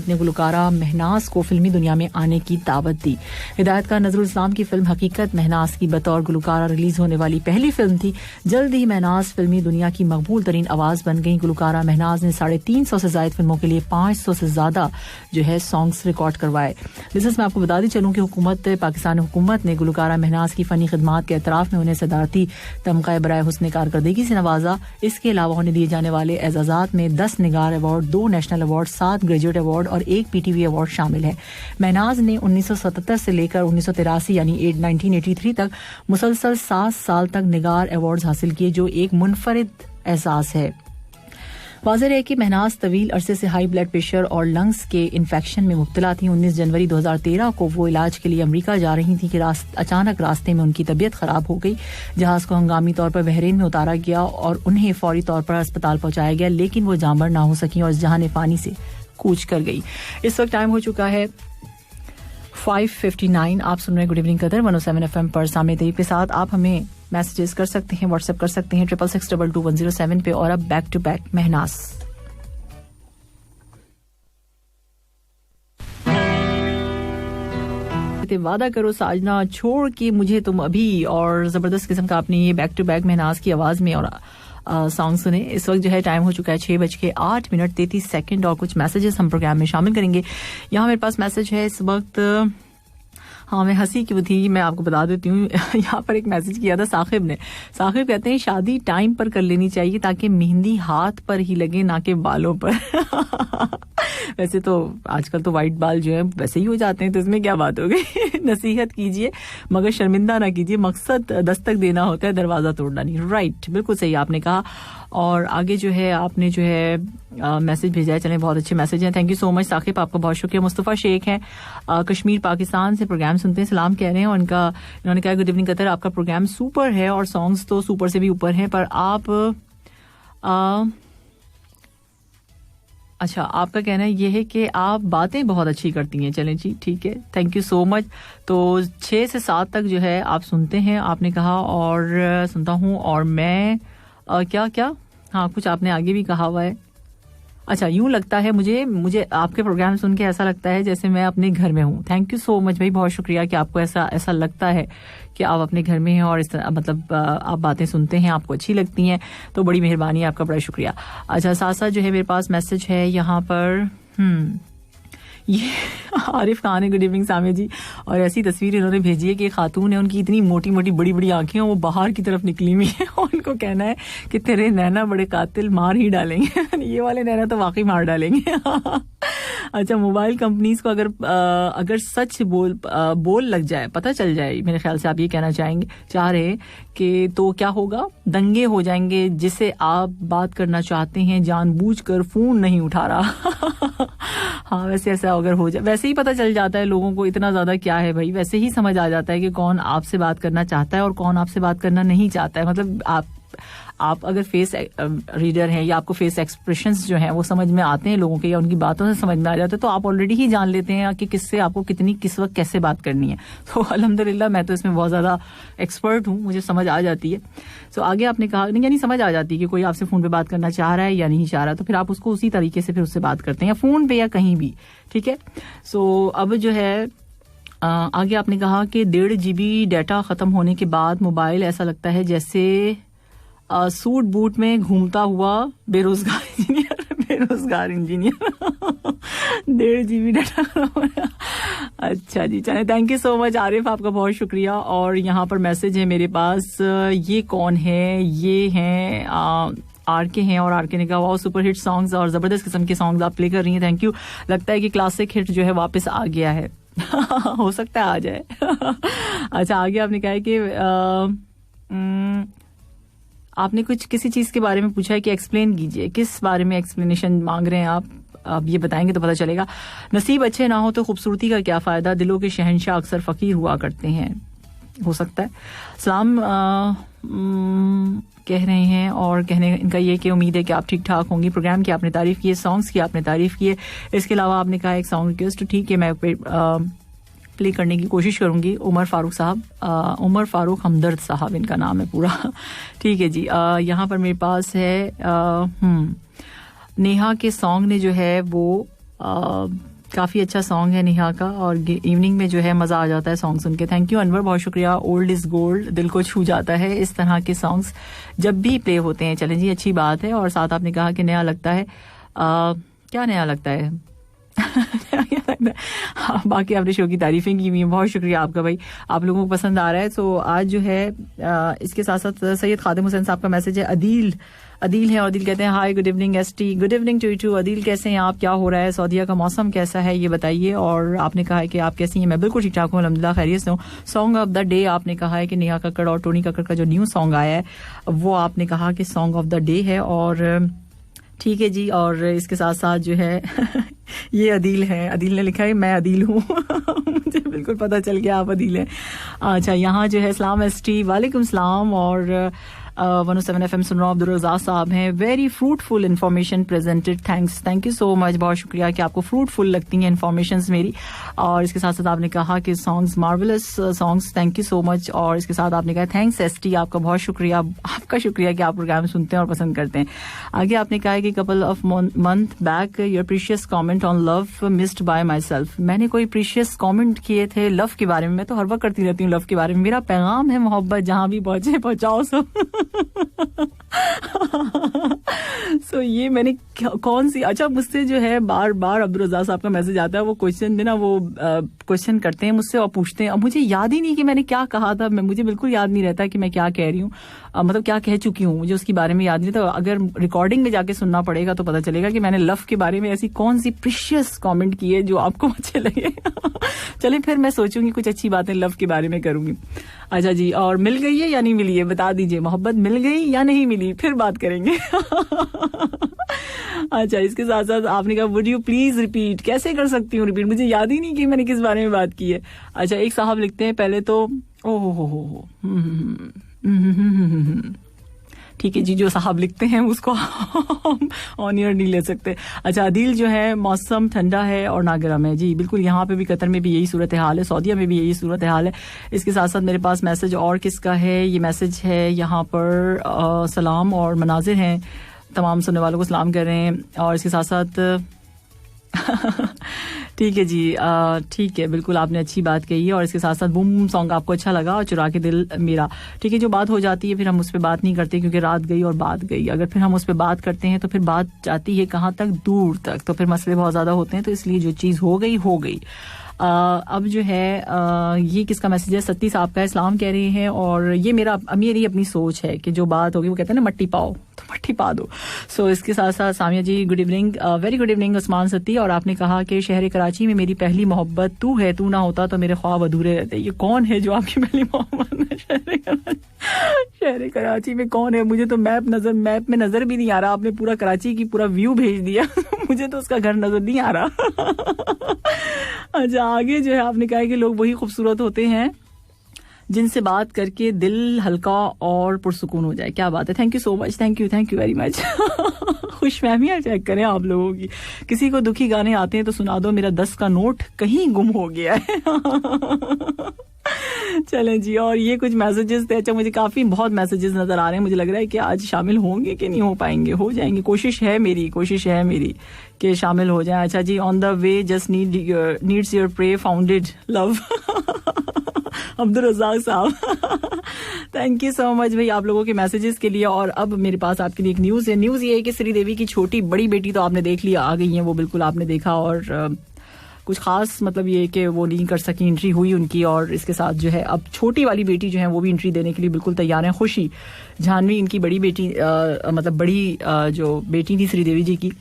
ने गुलकारा महनाज को फिल्मी दुनिया में आने की दावत दी. हिदायतकार नजरुल इस्लाम की फिल्म हकीकत महनाज की बतौर गुलकारा रिलीज होने वाली पहली फिल्म थी. जल्द ही महनाज फिल्मी दुनिया की मकबूल तरीन आवाज बन गई. गुलकारा महनाज ने 350 से ज्यादा फिल्मों के लिए 500 से ज्यादा जो है सॉन्ग्स रिकॉर्ड करवाए. लिसनर्स, मैं आपको बता दी चलूं कि पाकिस्तान हुकूमत ने गुलकारा महनाज की फनी खिदमात के एतराफ में उन्हें सदारती खसूसी तमगा बराए हुस्न कारकर्दगी से नवाजा। इसके अलावा उन्हें दिए जाने वाले एजाज़ात में 10 Nigar award, 2 national award, 7 graduate award और 1 PTV अवार्ड शामिल है। महनाज ने 1977 से लेकर 1983 यानी 1983 तक मुसलसल 7 साल तक निगार अवार्ड हासिल किए, जो एक मुनफरिद एहसास है। वाज़ेह है कि महनाज तवील अरसे से हाई ब्लड प्रेशर और लंग्स के इन्फेक्शन में मुब्तला थी। 19 जनवरी 2013 को वो इलाज के लिए अमेरिका जा रही थी कि अचानक रास्ते में उनकी तबीयत खराब हो गई। जहाज को हंगामी तौर पर बहरीन में उतारा गया और उन्हें फौरी तौर पर अस्पताल पहुंचाया गया, लेकिन वो जांबर ना हो सकी और जहां पानी से कूच कर गई। इस वक्त टाइम हो चुका है 5:59। आप सुन रहे हैं गुड इवनिंग कतर 107 FM पर। सामने तैयब के साथ आप हमें मैसेजेस कर सकते हैं, व्हाट्सएप कर सकते हैं 66622107 पे। और अब बैक टू बैक महनास। वादा करो साजना छोड़ के मुझे तुम अभी, और जबरदस्त किस्म का आपने ये बैक टू बैक महनास की आवाज में और सॉन्ग सुने। इस वक्त जो है टाइम हो चुका है 6:08 और कुछ मैसेजेस हम प्रोग्राम में शामिल करेंगे। यहाँ मेरे पास मैसेज है इस वक्त। हाँ, मैं हंसी की थी, मैं आपको बता देती हूँ। यहाँ पर एक मैसेज किया था साकिब ने। साकिब कहते हैं शादी टाइम पर कर लेनी चाहिए ताकि मेहंदी हाथ पर ही लगे, ना कि बालों पर। वैसे तो आजकल तो वाइट बाल जो है वैसे ही हो जाते हैं, तो इसमें क्या बात हो गई। नसीहत कीजिए मगर शर्मिंदा ना कीजिए, मकसद दस्तक देना होता है, दरवाजा तोड़ना नहीं। राइट, बिल्कुल सही आपने कहा। और आगे जो है आपने जो है मैसेज भेजा है, चलें बहुत अच्छे मैसेज हैं, thank you so much Saqib, आपका बहुत शुक्रिया। मुस्तफ़ा शेख हैं कश्मीर पाकिस्तान से, प्रोग्राम सुनते हैं, सलाम कह रहे हैं। और इन्होंने कहा गुड इवनिंग कतर, आपका प्रोग्राम सुपर है और सॉन्ग्स तो सुपर से भी ऊपर हैं, पर आप अच्छा, आपका कहना ये है कि आप बातें बहुत अच्छी करती हैं। चलें जी, ठीक है, थैंक यू सो मच। तो 6 से 7 तक जो है आप सुनते हैं, आपने कहा, और सुनता हूँ। और मैं क्या हाँ, कुछ आपने आगे भी कहा हुआ है। अच्छा, यूं लगता है मुझे आपके प्रोग्राम सुन के ऐसा लगता है जैसे मैं अपने घर में हूँ। थैंक यू सो मच भाई, बहुत शुक्रिया कि आपको ऐसा लगता है कि आप अपने घर में हैं और इस तरह मतलब आप बातें सुनते हैं, आपको अच्छी लगती हैं, तो बड़ी मेहरबानी है आपका, बड़ा शुक्रिया। अच्छा, साथ साथ जो है मेरे पास मैसेज है यहाँ पर, ये आरिफ खान है, गुड इवनिंग सामिया जी। और ऐसी तस्वीर इन्होंने भेजी है कि खातून है, उनकी इतनी मोटी मोटी बड़ी बड़ी आंखें हैं, वो बाहर की तरफ निकली हुई है। उनको कहना है कि तेरे नैना बड़े कातिल, मार ही डालेंगे। ये वाले नैना तो वाकई मार डालेंगे। अच्छा, मोबाइल कंपनीज को अगर सच बोल लग जाए, पता चल जाए, मेरे ख्याल से आप ये कहना चाह रहे हैं कि तो क्या होगा, दंगे हो जाएंगे। जिसे आप बात करना चाहते हैं जानबूझकर फोन नहीं उठा रहा। हाँ, वैसे ऐसा अगर हो जाए, वैसे ही पता चल जाता है लोगों को, इतना ज्यादा क्या है भाई, वैसे ही समझ आ जाता है कि कौन आपसे बात करना चाहता है और कौन आपसे बात करना नहीं चाहता है। मतलब आप अगर फेस रीडर हैं या आपको फेस एक्सप्रेशंस जो हैं वो समझ में आते हैं लोगों के, या उनकी बातों से समझ में आ जाते हैं, तो आप ऑलरेडी ही जान लेते हैं कि किससे आपको कितनी किस वक्त कैसे बात करनी है। तो अल्हम्दुलिल्लाह मैं तो इसमें बहुत ज्यादा एक्सपर्ट हूँ, मुझे समझ आ जाती है। तो आगे आपने कहा नहीं, यानी समझ आ जाती है कि कोई आपसे फोन पे बात करना चाह रहा है या नहीं चाह रहा, तो फिर आप उसको उसी तरीके से फिर उससे बात करते हैं, या फोन पे या कहीं भी, ठीक है। सो अब जो है आगे आपने कहा कि 1.5 GB डाटा खत्म होने के बाद मोबाइल ऐसा लगता है जैसे सूट बूट में घूमता हुआ बेरोजगार इंजीनियर। 1.5 GB data. अच्छा जी, चले, thank you so much Arif, आपका बहुत शुक्रिया। और यहाँ पर मैसेज है मेरे पास, ये कौन है, ये हैं आरके हैं, और आरके ने कहा वाओ सुपर हिट सॉन्ग्स और जबरदस्त किस्म के सॉन्ग्स आप प्ले कर रही हैं, थैंक यू। लगता है कि क्लासिक हिट जो है वापस आ गया है। हो सकता है आ जाए। अच्छा, आगे आपने कहा है कि आपने कुछ किसी चीज के बारे में पूछा है कि एक्सप्लेन कीजिए, किस बारे में एक्सप्लेनेशन मांग रहे हैं आप ये बताएंगे तो पता चलेगा। नसीब अच्छे ना हो तो खूबसूरती का क्या फायदा, दिलों के शहंशाह अक्सर फकीर हुआ करते हैं, हो सकता है। सलाम कह रहे हैं, और कहने इनका ये कि उम्मीद है कि आप ठीक ठाक होंगी। प्रोग्राम की आपने तारीफ की है, सॉन्ग्स की आपने तारीफ की है, इसके अलावा आपने कहा एक सॉन्ग रिक्वेस्ट, ठीक है, मैं प्ले करने की कोशिश करूंगी। उमर फारूक साहब, उमर फारूक हमदर्द साहब इनका नाम है पूरा। ठीक है जी। यहाँ पर मेरे पास है नेहा के सॉन्ग ने जो है वो काफ़ी अच्छा सॉन्ग है नेहा का, और इवनिंग में जो है मज़ा आ जाता है सॉन्ग सुन के। थैंक यू अनवर, बहुत शुक्रिया। ओल्ड इज़ गोल्ड, दिल को छू जाता है इस तरह के सॉन्ग्स जब भी प्ले होते हैं। चलें जी, अच्छी बात है। और साथ आपने कहा कि नया लगता है, क्या नया लगता है, बाकी आपने शो की तारीफें की हुई हैं, बहुत शुक्रिया आपका भाई, आप लोगों को पसंद आ रहा है। तो आज जो है इसके साथ साथ सैयद खादिम हुसैन साहब का मैसेज है। अदील है और अदील कहते हैं hi good evening ST, good evening to you too. Adeel कैसे हैं आप, क्या हो रहा है, सऊदीया का मौसम कैसा है ये बताइए। और आपने कहा है कि आप कैसी हैं, मैं बिल्कुल ठीक ठाक हूँ अल्हम्दुलिल्लाह, खैरियत से हूँ। सॉन्ग ऑफ द डे आपने कहा है कि नेहा कक्कड़ और टोनी कक्कड़ का जो न्यू सॉन्ग आया है वो आपने कहा कि सॉन्ग ऑफ द डे है। और ठीक है जी, और इसके साथ साथ जो है ये अदील है, अदील ने लिखा है मैं अदील हूँ मुझे बिल्कुल पता चल गया आप अदील हैं। अच्छा, यहाँ जो है सलाम एसटी, वालेकुम सलाम। और 107 FM सुन रहा हूँ, अब्दुल रज़ाक साहब हैं। Very fruitful information presented, thank you so much, बहुत शुक्रिया कि आपको फ्रूटफुल लगती हैं इन्फॉर्मेशंस मेरी। और इसके साथ साथ आपने कहा कि songs marvellous songs, thank you so much. और इसके साथ आपने कहा थैंक्स एसटी, आपका बहुत शुक्रिया, आपका शुक्रिया कि आप प्रोग्राम सुनते हैं और पसंद करते हैं। आगे आपने कहा कि couple of month back your precious comment on love missed bye my self. मैंने कोई प्रीशियस कमेंट किए थे लव के बारे में, मैं तो हर वक्त करती रहती हूँ लव के बारे में। मेरा पैगाम है मोहब्बत जहां भी पहुंचे पहुंचाओ सब सो ये मैंने कौन सी, अच्छा मुझसे जो है बार बार अब्दुल रज़ाक साहब का मैसेज आता है, वो क्वेश्चन देना, वो क्वेश्चन करते हैं मुझसे और पूछते हैं। अब मुझे याद ही नहीं कि मैंने क्या कहा था, मुझे बिल्कुल याद नहीं रहता कि मैं क्या कह रही हूँ, मतलब क्या कह चुकी हूँ, मुझे उसके बारे में याद नहीं। तो अगर रिकॉर्डिंग में जाके सुनना पड़ेगा तो पता चलेगा कि मैंने लव के बारे में ऐसी कौन सी प्रीशियस कमेंट की है जो आपको अच्छे लगे चले फिर मैं सोचूंगी कुछ अच्छी बातें लव के बारे में करूंगी। अच्छा जी, और मिल गई है या नहीं मिली है बता दीजिए, मोहब्बत मिल गई या नहीं मिली, फिर बात करेंगे अच्छा, इसके साथ साथ आपने कहा वुड यू प्लीज रिपीट, कैसे कर सकती हूँ रिपीट, मुझे याद ही नहीं कि मैंने किस बारे में बात की है। अच्छा, एक साहब लिखते हैं पहले तो ओहो हो ठीक है जी, जो साहब लिखते हैं उसको हम ऑन ईयर नहीं ले सकते। अच्छा, अदील जो है मौसम ठंडा है और ना गर्म है जी, बिल्कुल यहाँ पे भी, कतर में भी यही सूरत हाल है, सऊदीया में भी यही सूरत हाल है। इसके साथ साथ मेरे पास मैसेज और किसका है, ये मैसेज है यहाँ पर सलाम और मनाजिर हैं, तमाम सुनने वालों को सलाम कर रहे हैं। और इसके साथ साथ ठीक है जी, ठीक है, बिल्कुल आपने अच्छी बात कही है। और इसके साथ साथ बूम सॉन्ग आपको अच्छा लगा और चुरा के दिल मेरा, ठीक है, जो बात हो जाती है फिर हम उस पर बात नहीं करते क्योंकि रात गई और बात गई। अगर फिर हम उस पर बात करते हैं तो फिर बात जाती है कहाँ तक, दूर तक, तो फिर मसले बहुत ज्यादा होते हैं। तो इसलिए जो चीज हो गई हो गई। अब जो है ये किसका मैसेज है, सत्ती साहब का, इस्लाम कह रहे हैं। और ये मेरी अपनी सोच है कि जो बात होगी वो कहते हैं ना मट्टी पाओ तो मट्टी पा दो। सो इसके साथ साथ Samia ji good evening, very good evening Usman Satti. और आपने कहा कि शहर कराची में मेरी पहली मोहब्बत तू है, तू ना होता तो मेरे ख्वाब अधूरे रहते। ये कौन है जो आपकी पहली मोहब्बत है शहर कराची में, कौन है? मुझे तो मैप में नजर भी नहीं आ रहा, आपने पूरा कराची की पूरा व्यू भेज दिया मुझे तो उसका घर नजर नहीं आ रहा अच्छा, आगे जो है आपने कहा कि लोग वही खूबसूरत होते हैं जिनसे बात करके दिल हल्का और पुरसुकून हो जाए। क्या बात है, thank you so much, thank you very much खुशफहमियां चेक करें आप लोगों की। किसी को दुखी गाने आते हैं तो सुना दो, मेरा 10 का नोट कहीं गुम हो गया है चलें जी, और ये कुछ मैसेजेस थे। अच्छा, मुझे बहुत मैसेजेस नजर आ रहे हैं, मुझे लग रहा है कि आज शामिल होंगे कि नहीं हो पाएंगे, हो जाएंगे, कोशिश है मेरी कि शामिल हो जाए। अच्छा जी, on the way just needs your pre founded love Abdul Razzaq साहब थैंक यू सो मच भाई आप लोगों के मैसेजेस के लिए। और अब मेरे पास आपके लिए एक न्यूज़ है। न्यूज़ ये है कि श्रीदेवी की छोटी बड़ी बेटी तो आपने देख लिया, आ गई हैं वो, बिल्कुल आपने देखा। और कुछ खास मतलब ये कि वो नहीं कर सकी, एंट्री हुई उनकी। और इसके साथ जो है अब छोटी वाली बेटी जो है वो भी एंट्री देने के लिए बिल्कुल तैयार है। खुशी जानवी इनकी बड़ी बेटी मतलब बड़ी जो बेटी थी श्रीदेवी जी की,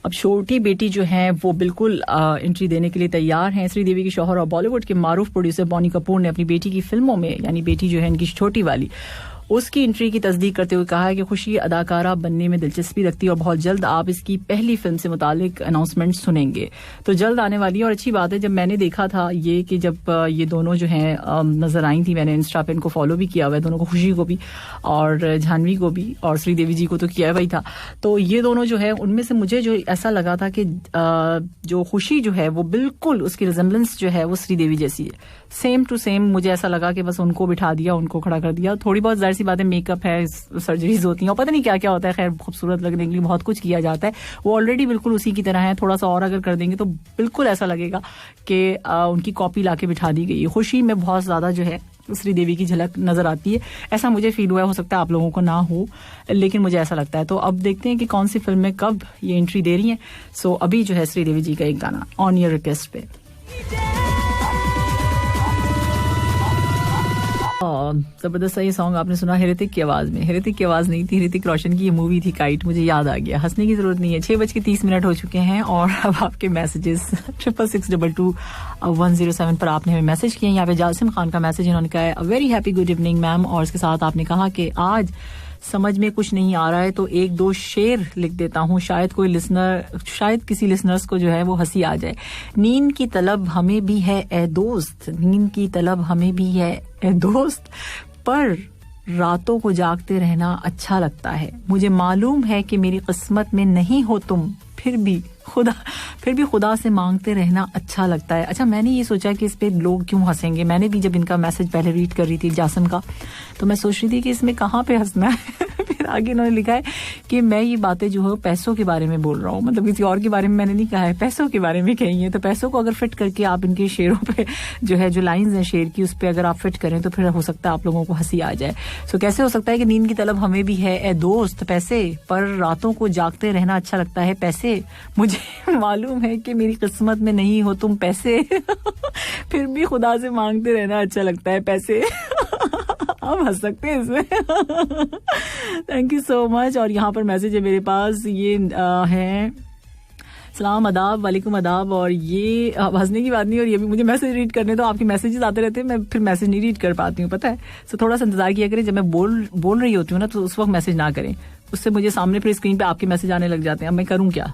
अब छोटी बेटी जो है वो बिल्कुल एंट्री देने के लिए तैयार हैं। श्रीदेवी के शौहर और बॉलीवुड के मारूफ प्रोड्यूसर बॉनी कपूर ने अपनी बेटी की फिल्मों में, यानी बेटी जो है इनकी छोटी वाली, उसकी एंट्री की तस्दीक करते हुए कहा है कि खुशी अदाकारा बनने में दिलचस्पी रखती है और बहुत जल्द आप इसकी पहली फिल्म से मुतालिक अनाउंसमेंट सुनेंगे। तो जल्द आने वाली है। और अच्छी बात है, जब मैंने देखा था ये कि जब ये दोनों जो हैं नजर आई थी, मैंने इंस्टा पे इनको फॉलो भी किया हुआ है, दोनों को, खुशी को भी और जानवी को भी, और श्रीदेवी जी को तो किया हुआ ही था। तो ये दोनों जो है उनमें से मुझे जो ऐसा लगा था कि जो खुशी जो है वो बिल्कुल उसकी रिजेम्बलेंस जो है वो श्रीदेवी जैसी है, सेम टू सेम। मुझे ऐसा लगा कि बस उनको बिठा दिया, उनको खड़ा कर दिया। थोड़ी बहुत जाहिर सी बात है, मेकअप है, सर्जरीज होती हैं और पता नहीं क्या क्या होता है, खैर खूबसूरत लगने के लिए बहुत कुछ किया जाता है। वो ऑलरेडी बिल्कुल उसी की तरह है, थोड़ा सा और अगर कर देंगे तो बिल्कुल ऐसा लगेगा कि उनकी कॉपी लाके बिठा दी गई है। खुशी में बहुत ज्यादा जो है श्रीदेवी की झलक नजर आती है, ऐसा मुझे फील हुआ है, हो सकता है आप लोगों को ना हो, लेकिन मुझे ऐसा लगता है। तो अब देखते हैं कि कौन सी फिल्म में कब ये एंट्री दे रही हैं। सो अभी जो है श्रीदेवी जी का एक गाना ऑन योर रिक्वेस्ट पे। जबरदस्त ये सॉन्ग आपने सुना ऋतिक की आवाज में। ऋतिक की आवाज नहीं थी, ऋतिक रोशन की ये मूवी थी काइट, मुझे याद आ गया, हंसने की जरूरत नहीं है। 6:30 हो चुके हैं और अब आपके मैसेजेस 66622107 पर आपने हमें मैसेज किए। यहाँ पे जासिम खान का मैसेज, इन्होंने कहा है very happy good evening ma'am, और इसके साथ आपने कहा कि आज समझ में कुछ नहीं आ रहा है तो एक दो शेर लिख देता हूँ, शायद किसी लिसनर्स को जो है वो हंसी आ जाए। नींद की तलब हमें भी है ए दोस्त, नींद की तलब हमें भी है ए दोस्त, पर रातों को जागते रहना अच्छा लगता है। मुझे मालूम है कि मेरी किस्मत में नहीं हो तुम, फिर भी खुदा से मांगते रहना अच्छा लगता है। अच्छा, मैंने ये सोचा कि इस पे लोग क्यों हंसेंगे। मैंने भी जब इनका मैसेज पहले रीड कर रही थी जासिम का, तो मैं सोच रही थी कि इसमें कहाँ पे हंसना है। फिर आगे इन्होंने लिखा है कि मैं ये बातें जो है पैसों के बारे में बोल रहा हूँ, मतलब किसी और के बारे में मैंने नहीं कहा है, पैसों के बारे में कही है। तो पैसों को अगर फिट करके आप इनके शेरों पे जो है, जो लाइंस हैं शेर की, उस पर अगर आप फिट करें तो फिर हो सकता है आप लोगों को हंसी आ जाए। सो कैसे हो सकता है कि नींद की तलब हमें भी है ए दोस्त, पैसे, पर रातों को जागते रहना अच्छा लगता है, पैसे, मुझे मालूम है कि मेरी किस्मत में नहीं हो तुम, पैसे, फिर भी खुदा से मांगते रहना अच्छा लगता है, पैसे। आप हंस सकते हैं इसमें। Thank you so much. और यहाँ पर मैसेज है मेरे पास, ये है सलाम आदाब, वालेकुम आदाब, और ये हंसने की बात नहीं, और ये भी मुझे मैसेज रीड करने, तो आपके मैसेजेस आते रहते हैं, मैं फिर मैसेज नहीं रीड कर पाती हूँ, पता है। सो थोड़ा सा इंतजार किया करें, जब मैं बोल रही होती हूँ ना, तो उस वक्त मैसेज ना करें, उससे मुझे सामने फिर स्क्रीन पे आपके मैसेज आने लग जाते हैं, अब मैं करूँ क्या।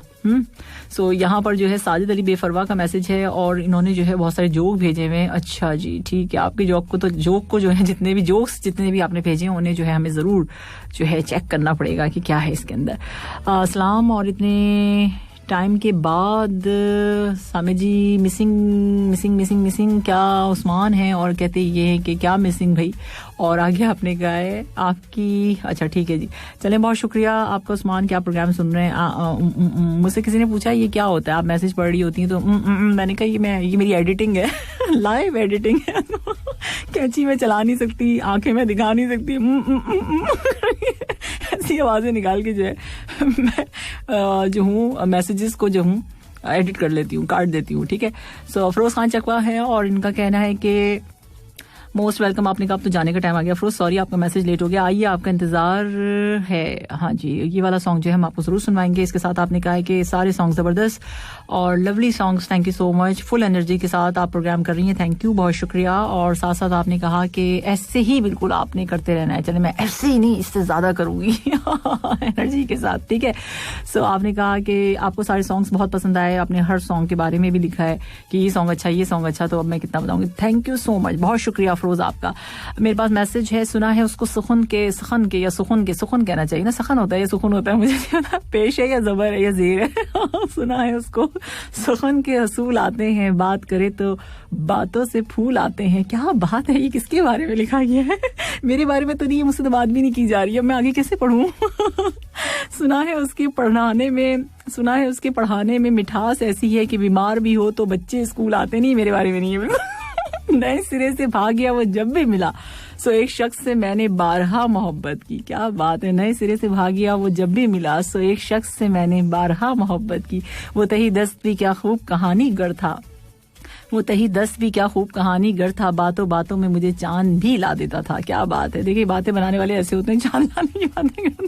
सो यहाँ पर जो है साजिद अली बेफरवा का मैसेज है, और इन्होंने जो है बहुत सारे जोक भेजे हुए हैं। अच्छा जी, ठीक है, आपके जोक को जो है जितने भी आपने भेजे हैं उन्हें जो है हमें जरूर जो है चेक करना पड़ेगा कि क्या है इसके अंदर। सलाम, और इतने टाइम के बाद सामे जी मिसिंग क्या उस्मान है, और कहते ये है कि क्या मिसिंग भाई, और आगे आपने कहा है आपकी, अच्छा ठीक है जी, चलें, बहुत शुक्रिया आपका उस्मान, क्या प्रोग्राम सुन रहे हैं। मुझसे किसी ने पूछा ये क्या होता है, आप मैसेज पढ़ रही होती हैं तो मैंने कहा ये मेरी एडिटिंग है, लाइव एडिटिंग है। कैंची में चला नहीं सकती, आंखें में दिखा नहीं सकती, ऐसी आवाजें निकाल के जो है मैं जो हूँ मैसेजेस को जो हूँ एडिट कर लेती हूँ, काट देती हूँ, ठीक है। सो अफरोज खान चकवा है, और इनका कहना है कि मोस्ट वेलकम। आपने कहा अब तो जाने का टाइम आ गया अफरोज, सॉरी आपका मैसेज लेट हो गया, आइए आपका इंतजार है। हाँ जी, ये वाला सॉन्ग जो है हम आपको जरूर सुनवाएंगे। इसके साथ आपने कहा है कि सारे सॉन्ग जबरदस्त और lovely songs, thank you so much, full energy के साथ आप प्रोग्राम कर रही हैं, थैंक यू, बहुत शुक्रिया। और साथ साथ आपने कहा कि ऐसे ही बिल्कुल आपने करते रहना है, चले मैं ऐसे ही नहीं, इससे ज्यादा करूंगी एनर्जी के साथ, ठीक है। सो आपने कहा कि आपको सारे सॉन्ग्स बहुत पसंद आए, आपने हर सॉन्ग के बारे में भी लिखा है कि ये सॉन्ग अच्छा, तो अब मैं कितना बताऊंगी। थैंक यू सो मच, बहुत शुक्रिया अफरोज आपका। मेरे पास मैसेज है, सुना है उसको सुखन के सुखन कहना चाहिए ना, सखन होता है या सुखन होता है, मुझे नहीं पता, पेश है या जबर है या जेर है। सुना है उसको सुखन के हसूल आते हैं, बात करे तो बातों से फूल आते हैं। क्या बात है, ये किसके बारे में लिखा गया है? मेरे बारे में तो नहीं, मुझसे तो बात भी नहीं की जा रही है, मैं आगे कैसे पढ़ूं? सुना है उसके पढ़ाने में मिठास ऐसी है कि बीमार भी हो तो बच्चे स्कूल आते नहीं, मेरे बारे में नहीं है। नए सिरे से भाग गया वो जब भी मिला, सो एक शख्स से मैंने 12 मोहब्बत की। क्या बात है, नए सिरे से भाग गया वो जब भी मिला, सो एक शख्स से मैंने 12 मोहब्बत की। वो तही दस्त भी क्या खूब कहानी गर था, बातों बातों में मुझे चांद भी ला देता था। क्या बात है, देखिए बातें बनाने वाले ऐसे होते हैं, चांद लाने की बातें करते,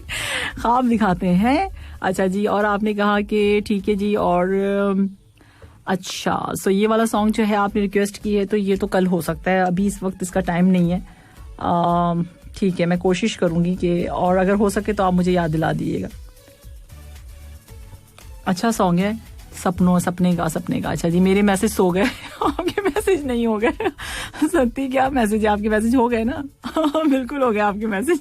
ख्वाब दिखाते हैं। अच्छा जी, और आपने कहा कि ठीक है जी, और अच्छा, सो ये वाला सॉन्ग जो है आपने रिक्वेस्ट की है, तो ये तो कल हो सकता है, अभी इस वक्त इसका टाइम नहीं है। ठीक है, मैं कोशिश करूंगी कि, और अगर हो सके तो आप मुझे याद दिला दीजिएगा। अच्छा सॉन्ग है, सपने का। अच्छा जी, मेरे मैसेज सो गए, आपके मैसेज नहीं हो गए। सत्ती क्या मैसेज है, आपके मैसेज हो गए ना? बिल्कुल हो गए आपके मैसेज।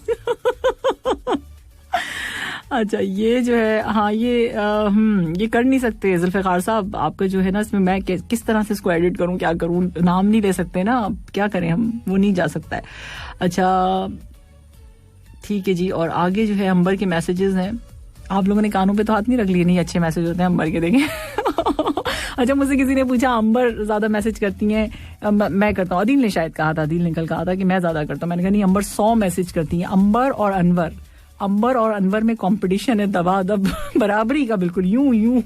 अच्छा, ये जो है, हाँ ये कर नहीं सकते जुल्फ़िकार साहब, आपका जो है ना इसमें मैं किस तरह से इसको एडिट करूं, क्या करूं, नाम नहीं ले सकते ना, क्या करें हम, वो नहीं जा सकता है। अच्छा ठीक है जी, और आगे जो है अंबर के मैसेजेस हैं, आप लोगों ने कानों पे तो हाथ नहीं रख लिए, नहीं अच्छे मैसेज होते हैं अंबर के, देखें। अच्छा, मुझसे किसी ने पूछा अंबर ज्यादा मैसेज करती हैं मैं करता हूँ, अदील ने शायद कहा था, अदील ने कल कहा था कि मैं ज्यादा करता हूँ। मैंने कहा नहीं, अंबर 100 मैसेज करती हैं। अंबर और अनवर में कंपटीशन है, दबादब बराबरी का, बिल्कुल यूं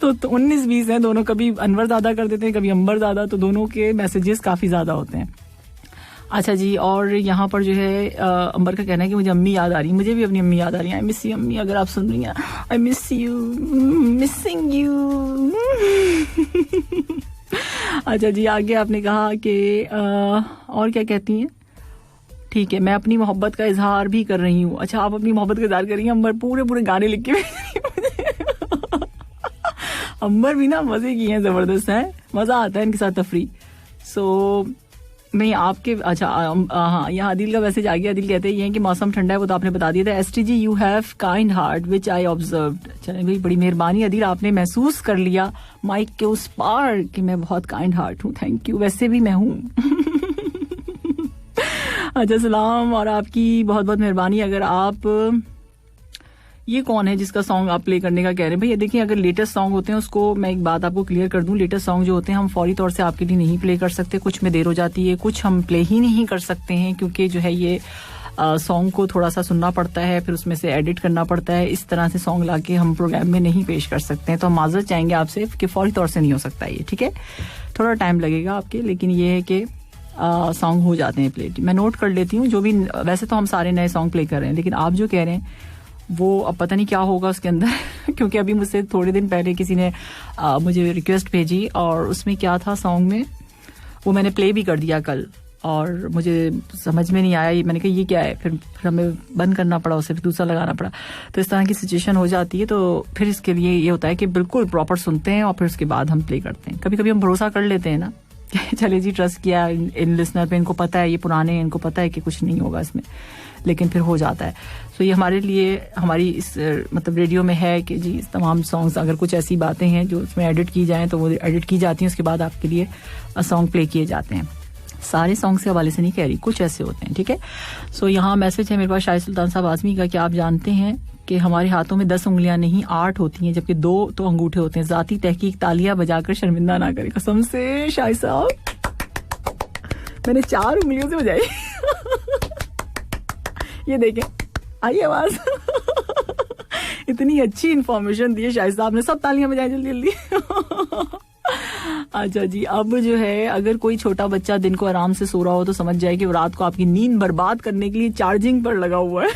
तो 19-20 है दोनों, कभी अनवर ज्यादा कर देते हैं, कभी अंबर ज्यादा, तो दोनों के मैसेजेस काफी ज्यादा होते हैं। अच्छा जी, और यहाँ पर जो है अंबर का कहना है कि मुझे अम्मी याद आ रही है, मुझे भी अपनी अम्मी याद आ रही है। आई मिस यू अम्मी, अगर आप सुन रही हैं, I miss you, missing you. अच्छा जी, आगे आपने कहा कि और क्या कहती हैं, ठीक है, मैं अपनी मोहब्बत का इजहार भी कर रही हूँ। अच्छा, आप अपनी मोहब्बत का इजहार कर रही हैं। अंबर पूरे गाने लिख के अंबर भी ना मजे की हैं, जबरदस्त है, मजा आता है इनके साथ तफरी। सो नहीं आपके, अच्छा हाँ, यहाँ आदिल का मैसेज आ गया। आदिल कहते हैं कि मौसम ठंडा है, वो तो आपने बता दिया था। STG, you have kind heart which I observed. चलिए भाई, बड़ी मेहरबानी आदिल, आपने महसूस कर लिया माइक के उस पार कि मैं बहुत काइंड हार्ट हूँ। थैंक यू, वैसे भी मैं हूँ। अच्छा, सलाम, और आपकी बहुत बहुत मेहरबानी। अगर आप, ये कौन है जिसका सॉन्ग आप प्ले करने का कह रहे हैं? भैया देखिए, अगर लेटेस्ट सॉन्ग होते हैं, उसको मैं एक बात आपको क्लियर कर दूं, लेटेस्ट सॉन्ग जो होते हैं हम फौरी तौर से आपके लिए नहीं प्ले कर सकते, कुछ में देर हो जाती है, कुछ हम प्ले ही नहीं कर सकते हैं, क्योंकि जो है ये सॉन्ग को थोड़ा सा सुनना पड़ता है, फिर उसमें से एडिट करना पड़ता है। इस तरह से सॉन्ग लाके हम प्रोग्राम में नहीं पेश कर सकते हैं, तो हम माजरत चाहेंगे आपसे कि फौरी तौर से नहीं हो सकता ये, ठीक है? थोड़ा टाइम लगेगा आपके, लेकिन ये है कि सॉन्ग हो जाते हैं प्ले। मैं नोट कर लेती हूँ जो भी, वैसे तो हम सारे नए सॉन्ग प्ले कर रहे हैं, लेकिन आप जो कह रहे हैं वो अब पता नहीं क्या होगा उसके अंदर क्योंकि अभी मुझसे थोड़े दिन पहले किसी ने मुझे रिक्वेस्ट भेजी, और उसमें क्या था सॉन्ग में, वो मैंने प्ले भी कर दिया कल, और मुझे समझ में नहीं आया। मैंने कहा ये क्या है, फिर हमें बंद करना पड़ा, उसे फिर दूसरा लगाना पड़ा। तो इस तरह की सिचुएशन हो जाती है, तो फिर इसके लिए ये होता है कि बिल्कुल प्रॉपर सुनते हैं और फिर उसके बाद हम प्ले करते हैं। कभी कभी हम भरोसा कर लेते हैं ना, चले जी ट्रस्ट किया इन लिसनर पे, इनको पता है ये पुराने, इनको पता है कि कुछ नहीं होगा इसमें, लेकिन फिर हो जाता है। सो ये हमारे लिए, हमारी इस मतलब रेडियो में है कि जी तमाम सॉन्ग्स, अगर कुछ ऐसी बातें हैं जो उसमें एडिट की जाएं तो वो एडिट की जाती हैं, उसके बाद आपके लिए सॉन्ग प्ले किए जाते हैं। सारे सॉन्ग्स के हवाले से नहीं कह रही, कुछ ऐसे होते हैं, ठीक है? सो यहाँ मैसेज है मेरे पास शाहिद सुल्तान साहब आजमी का कि आप जानते हैं कि हमारे हाथों में 10 उंगलियां नहीं 8 होती हैं, जबकि 2 तो अंगूठे होते हैं। जाती तहकीक तालियां बजाकर शर्मिंदा ना करे। कसम से शाहिद साहब, मैंने 4 उंगलियों से बजाई। ये देखें, आई आवाज। इतनी अच्छी इंफॉर्मेशन दी है शाहिद साहब ने, सब तालियां बजाएं जल्दी जल्दी। अच्छा जी, अब जो है अगर कोई छोटा बच्चा दिन को आराम से सो रहा हो तो समझ जाए कि वो रात को आपकी नींद बर्बाद करने के लिए चार्जिंग पर लगा हुआ है।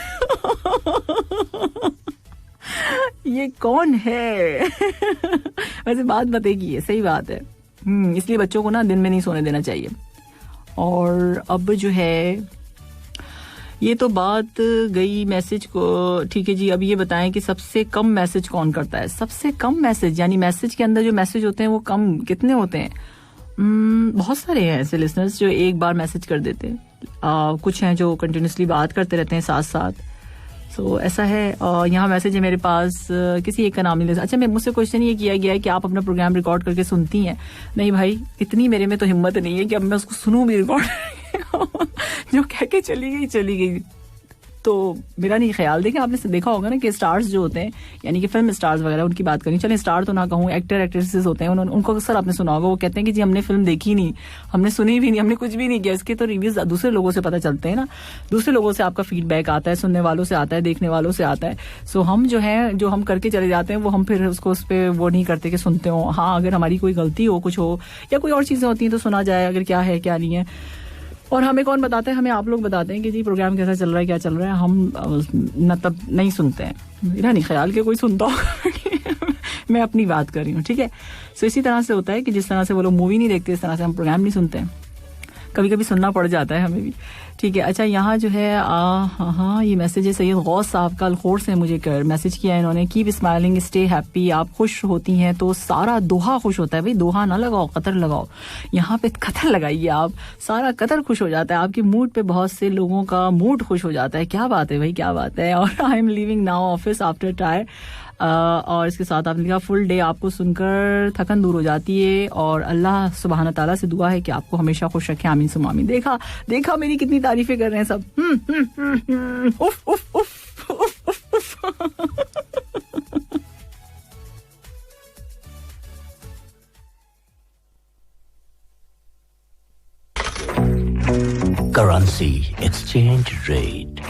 ये कौन है? वैसे बात बताएगी, ये सही बात है। इसलिए बच्चों को ना दिन में नहीं सोने देना चाहिए। और अब जो है ये तो बात गई मैसेज को, ठीक है जी। अब ये बताएं कि सबसे कम मैसेज कौन करता है? सबसे कम मैसेज, यानी मैसेज के अंदर जो मैसेज होते हैं वो कम कितने होते हैं? बहुत सारे हैं ऐसे लिसनर्स जो एक बार मैसेज कर देते हैं, कुछ हैं जो कंटिन्यूसली बात करते रहते हैं साथ साथ। सो ऐसा है। यहाँ मैसेज है मेरे पास, किसी एक का नाम नहीं ले। अच्छा, मैं मुझसे क्वेश्चन ये किया गया है कि आप अपना प्रोग्राम रिकॉर्ड करके सुनती हैं? नहीं भाई, इतनी मेरे में तो हिम्मत नहीं है कि अब मैं उसको सुनूं भी रिकॉर्ड। जो कह के चली गई तो मेरा नहीं ख्याल। देखिए, आपने देखा होगा ना कि स्टार्स जो होते हैं, यानी कि फिल्म स्टार्स वगैरह, उनकी बात करें, चलें स्टार तो ना कहूँ, एक्टर एक्ट्रेसेस होते हैं, उनको अक्सर आपने सुना होगा, वो कहते हैं कि जी हमने फिल्म देखी नहीं, हमने सुनी भी नहीं, हमने कुछ भी नहीं किया। इसके तो रिव्यूज दूसरे लोगों से पता चलते हैं ना, दूसरे लोगों से आपका फीडबैक आता है, सुनने वालों से आता है, देखने वालों से आता है। सो हम जो है, जो हम करके चले जाते हैं, वो हम फिर उसको उस पर वो नहीं करते कि सुनते हो। हाँ, अगर हमारी कोई गलती हो, कुछ हो, या कोई और चीजें होती हैं तो सुना जाए, अगर क्या है क्या नहीं है। और हमें कौन बताते हैं? हमें आप लोग बताते हैं कि जी प्रोग्राम कैसा चल रहा है, क्या चल रहा है। हम न तब नहीं सुनते हैं, मेरा नहीं ख्याल कि कोई सुनता हो। मैं अपनी बात कर रही हूँ, ठीक है? सो इसी तरह से होता है कि जिस तरह से वो लोग मूवी नहीं देखते, इस तरह से हम प्रोग्राम नहीं सुनते हैं, कभी कभी सुनना पड़ जाता है हमें भी, ठीक है? अच्छा, यहाँ जो है हाँ, ये मैसेज है सैयद गौस साहब का अलखोर से मुझे मैसेज किया इन्होंने। Keep smiling, stay happy. आप खुश होती हैं तो सारा दोहा खुश होता है। भाई दोहा ना लगाओ, कतर लगाओ। यहाँ पे कतर लगाइए आप, सारा कतर खुश हो जाता है। आपके मूड पे बहुत से लोगों का मूड खुश हो जाता है। क्या बात है भाई, क्या बात है। और I am living now office after tyre. और इसके साथ आपने लिखा फुल डे आपको सुनकर थकन दूर हो जाती है, और अल्लाह सुब्हान ताला से दुआ है कि आपको हमेशा खुश रखे। आमीन सुम्मा आमीन। देखा मेरी कितनी तारीफें कर रहे हैं सब। उफ उफ उफ उफ उफ। currency exchange rate.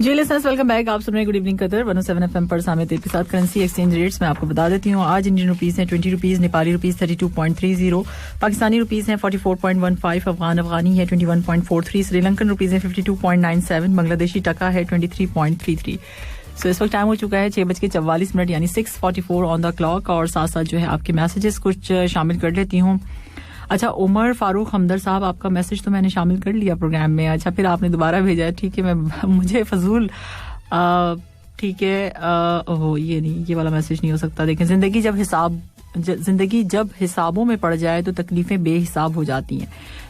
जी लिसनर्स, वेलकम बैक। आप सुन रहे हैं गुड इवनिंग कतर 107 FM पर सामने के साथ करंसी एक्सचेंज रेट्स मैं आपको बता देती हूँ। आज इंडियन रुपीस हैं 20 rupees, Nepali rupees 32.30, Pakistani rupees हैं 44.15, अफगानी है 21.43, श्रीलंकन रुपीस हैं 52.97, बांग्लादेशी टका है 23.33। सो इस वक्त टाइम हो चुका है 6:44 यानी 6:44 ऑन द क्लॉक। और साथ साथ जो है आपके मैसेजेस कुछ शामिल कर लेती हूँ। अच्छा, उमर फारूक हमदर साहब, आपका मैसेज तो मैंने शामिल कर लिया प्रोग्राम में। अच्छा, फिर आपने दोबारा भेजा है, ठीक है। मुझे फजूल ठीक है। ओह, ये नहीं, ये वाला मैसेज नहीं हो सकता। देखें, जिंदगी जब हिसाबों में पड़ जाए तो तकलीफें बेहिसाब हो जाती हैं।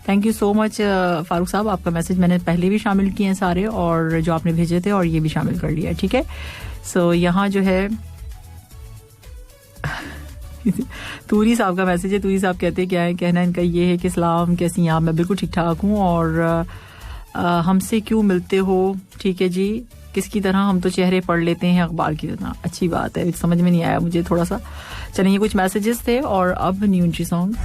Thank you so much Farooq साहब, आपका मैसेज मैंने पहले भी शामिल किए हैं सारे, और जो आपने भेजे थे, और ये भी शामिल कर लिया है, ठीक है। सो यहाँ जो है तूरी साहब का मैसेज है। तूरी साहब कहते हैं, क्या है कहना इनका ये है कि सलाम, कैसी हैं आप? मैं बिल्कुल ठीक ठाक हूँ, और हमसे क्यों मिलते हो? ठीक है जी, किसकी तरह? हम तो चेहरे पढ़ लेते हैं अखबार की तरह। अच्छी बात है, समझ में नहीं आया मुझे थोड़ा सा। चलिए, ये कुछ मैसेजेस थे, और अब न्यू एंट्री सॉन्ग।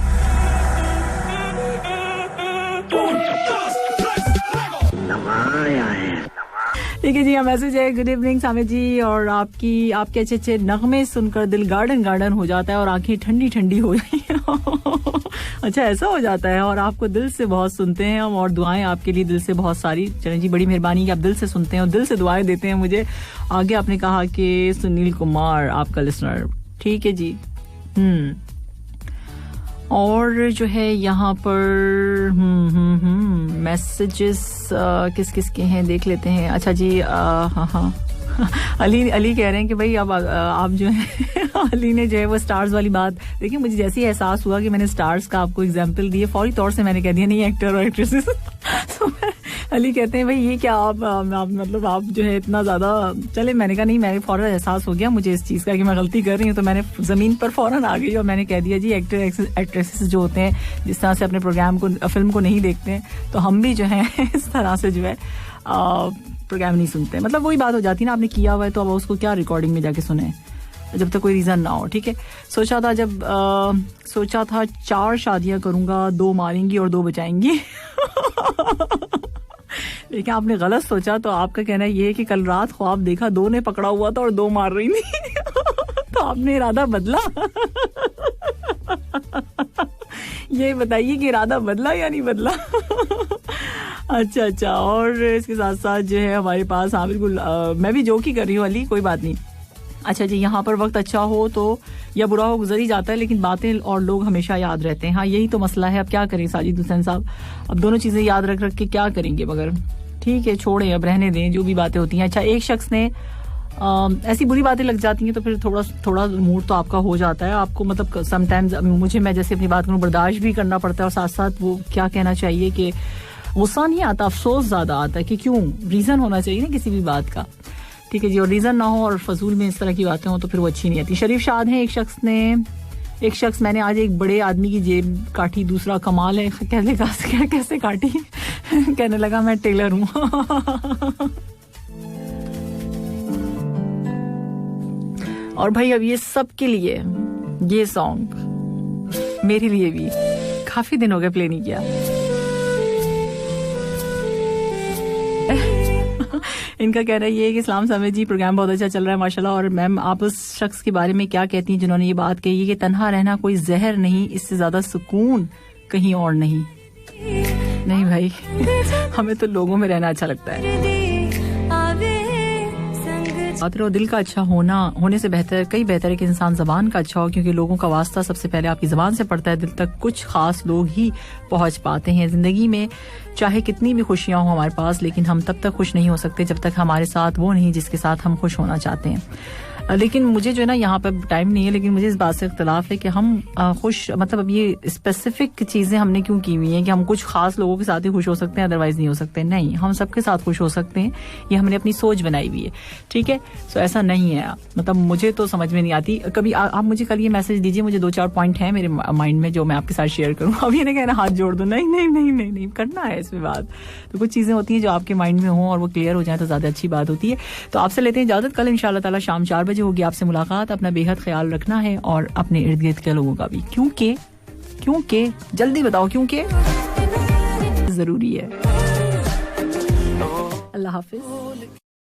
ठीक है जी, हाँ मैसेज है। गुड इवनिंग सामे जी, और आपके अच्छे अच्छे नगमे सुनकर दिल गार्डन गार्डन हो जाता है और आंखें ठंडी ठंडी हो जाती हैं। अच्छा, ऐसा हो जाता है। और आपको दिल से बहुत सुनते हैं हम, और दुआएं आपके लिए दिल से बहुत सारी। चलें जी, बड़ी मेहरबानी कि आप दिल से सुनते हैं और दिल से दुआएं देते हैं मुझे। आगे आपने कहा कि सुनील कुमार आपका लिसनर, ठीक है जी। और जो है यहाँ पर मैसेजेस किस किस के हैं देख लेते हैं। अच्छा जी, हाँ अली कह रहे हैं कि भाई अब आप जो है अली ने जो है वो स्टार्स वाली बात, देखिए मुझे जैसे ही एहसास हुआ कि मैंने स्टार्स का आपको एग्जांपल दिए, फौरी तौर से मैंने कह दिया नहीं एक्टर और एक्ट्रेसेस। अली कहते हैं भाई ये क्या आप मतलब आप जो है इतना ज्यादा। चले, मैंने कहा नहीं, मेरे फौरन एहसास हो गया मुझे इस चीज का कि मैं गलती कर रही हूँ, तो मैंने जमीन पर फौरन आ गई और मैंने कह दिया जी एक्टर एक्ट्रेसेस जो होते हैं जिस तरह से अपने प्रोग्राम को, फिल्म को नहीं देखते हैं, तो हम भी जो है इस तरह से जो है प्रोग्राम नहीं सुनते। मतलब वही बात हो जाती है ना, आपने किया हुआ है तो अब उसको क्या रिकॉर्डिंग में जाके सुने, जब तक कोई रीजन ना हो, ठीक है। सोचा था 4 शादियां करूंगा, 2 मारेंगी और 2 बचाएंगी। लेकिन आपने गलत सोचा। तो आपका कहना ये है कि कल रात ख्वाब देखा 2 ने पकड़ा हुआ था और 2 मार रही थी। तो आपने इरादा बदला। ये बताइए कि इरादा बदला या नहीं बदला। अच्छा, और इसके साथ साथ जो है हमारे पास, हाँ बिल्कुल, मैं भी जोक ही कर रही हूँ अली, कोई बात नहीं। अच्छा जी, यहाँ पर वक्त अच्छा हो तो या बुरा हो गुजर ही जाता है, लेकिन बातें और लोग हमेशा याद रहते हैं। हाँ, यही तो मसला है। अब क्या करें साजिद हुसैन साहब, अब दोनों चीजें याद रख के क्या करेंगे मगर। ठीक है, छोड़ें, अब रहने दें जो भी बातें होती हैं। अच्छा, एक शख्स ने ऐसी बुरी बातें लग जाती हैं तो फिर थोड़ा मूड तो आपका हो जाता है। आपको मतलब समटाइम्स मैं जैसे अपनी बात करूँ, बर्दाश्त भी करना पड़ता है, और साथ साथ वो क्या कहना चाहिए कि गुस्सा नहीं आता, अफसोस ज्यादा आता है कि क्यों, रीजन होना चाहिए ना किसी भी बात का। ठीक है जी, और रीजन ना हो और फजूल में इस तरह की बातें हो तो फिर वो अच्छी नहीं आती। शरीफ शाद है एक शख्स मैंने आज एक बड़े आदमी की जेब काटी, दूसरा कमाल है। कैसे काटी? कहने लगा मैं टेलर हूँ। और भाई अब ये सब के लिए ये सॉन्ग मेरे लिए भी काफी दिन हो गए प्ले नहीं किया। इनका कहना ये है कि इस्लाम सामे जी प्रोग्राम बहुत अच्छा चल रहा है माशाल्लाह। और मैम आप उस शख्स के बारे में क्या कहती हैं जिन्होंने ये बात कही है कि तन्हा रहना कोई जहर नहीं, इससे ज्यादा सुकून कहीं और नहीं। नहीं भाई, हमें तो लोगों में रहना अच्छा लगता है। और दिल का अच्छा होने से कई बेहतर है कि इंसान जबान का अच्छा हो, क्योंकि लोगों का वास्ता सबसे पहले आपकी जबान से पड़ता है। दिल तक कुछ खास लोग ही पहुंच पाते हैं। जिंदगी में चाहे कितनी भी खुशियां हो हमारे पास, लेकिन हम तब तक खुश नहीं हो सकते जब तक हमारे साथ वो नहीं जिसके साथ हम खुश होना चाहते हैं। लेकिन मुझे जो है ना, यहाँ पर टाइम नहीं है, लेकिन मुझे इस बात से इख्तलाफ है कि हम खुश, मतलब अब ये स्पेसिफिक चीजें हमने क्यों की हुई हैं कि हम कुछ खास लोगों के साथ ही खुश हो सकते हैं, अदरवाइज नहीं हो सकते। नहीं, हम सबके साथ खुश हो सकते हैं, ये हमने अपनी सोच बनाई हुई है। ठीक है, सो ऐसा नहीं है, मतलब मुझे तो समझ में नहीं आती कभी। आप मुझे कल ये मैसेज दीजिए, मुझे 2-4 पॉइंट हैं मेरे माइंड में जो मैं आपके साथ शेयर करूँ। अब ये नहीं कहना हाथ जोड़ दो, नहीं नहीं नहीं नहीं नहीं करना है इसमें बात। तो कुछ चीज़ें होती हैं जो आपके माइंड में हो और वो क्लियर हो जाए तो ज़्यादा अच्छी बात होती है। तो आपसे लेते हैं इजाज़त, कल इंशाल्लाह ताला शाम 4 बजे होगी आपसे मुलाकात। अपना बेहद ख्याल रखना है और अपने इर्द गिर्द के लोगों का भी, क्योंकि जल्दी बताओ, क्योंकि जरूरी है। अल्लाह हाफिज।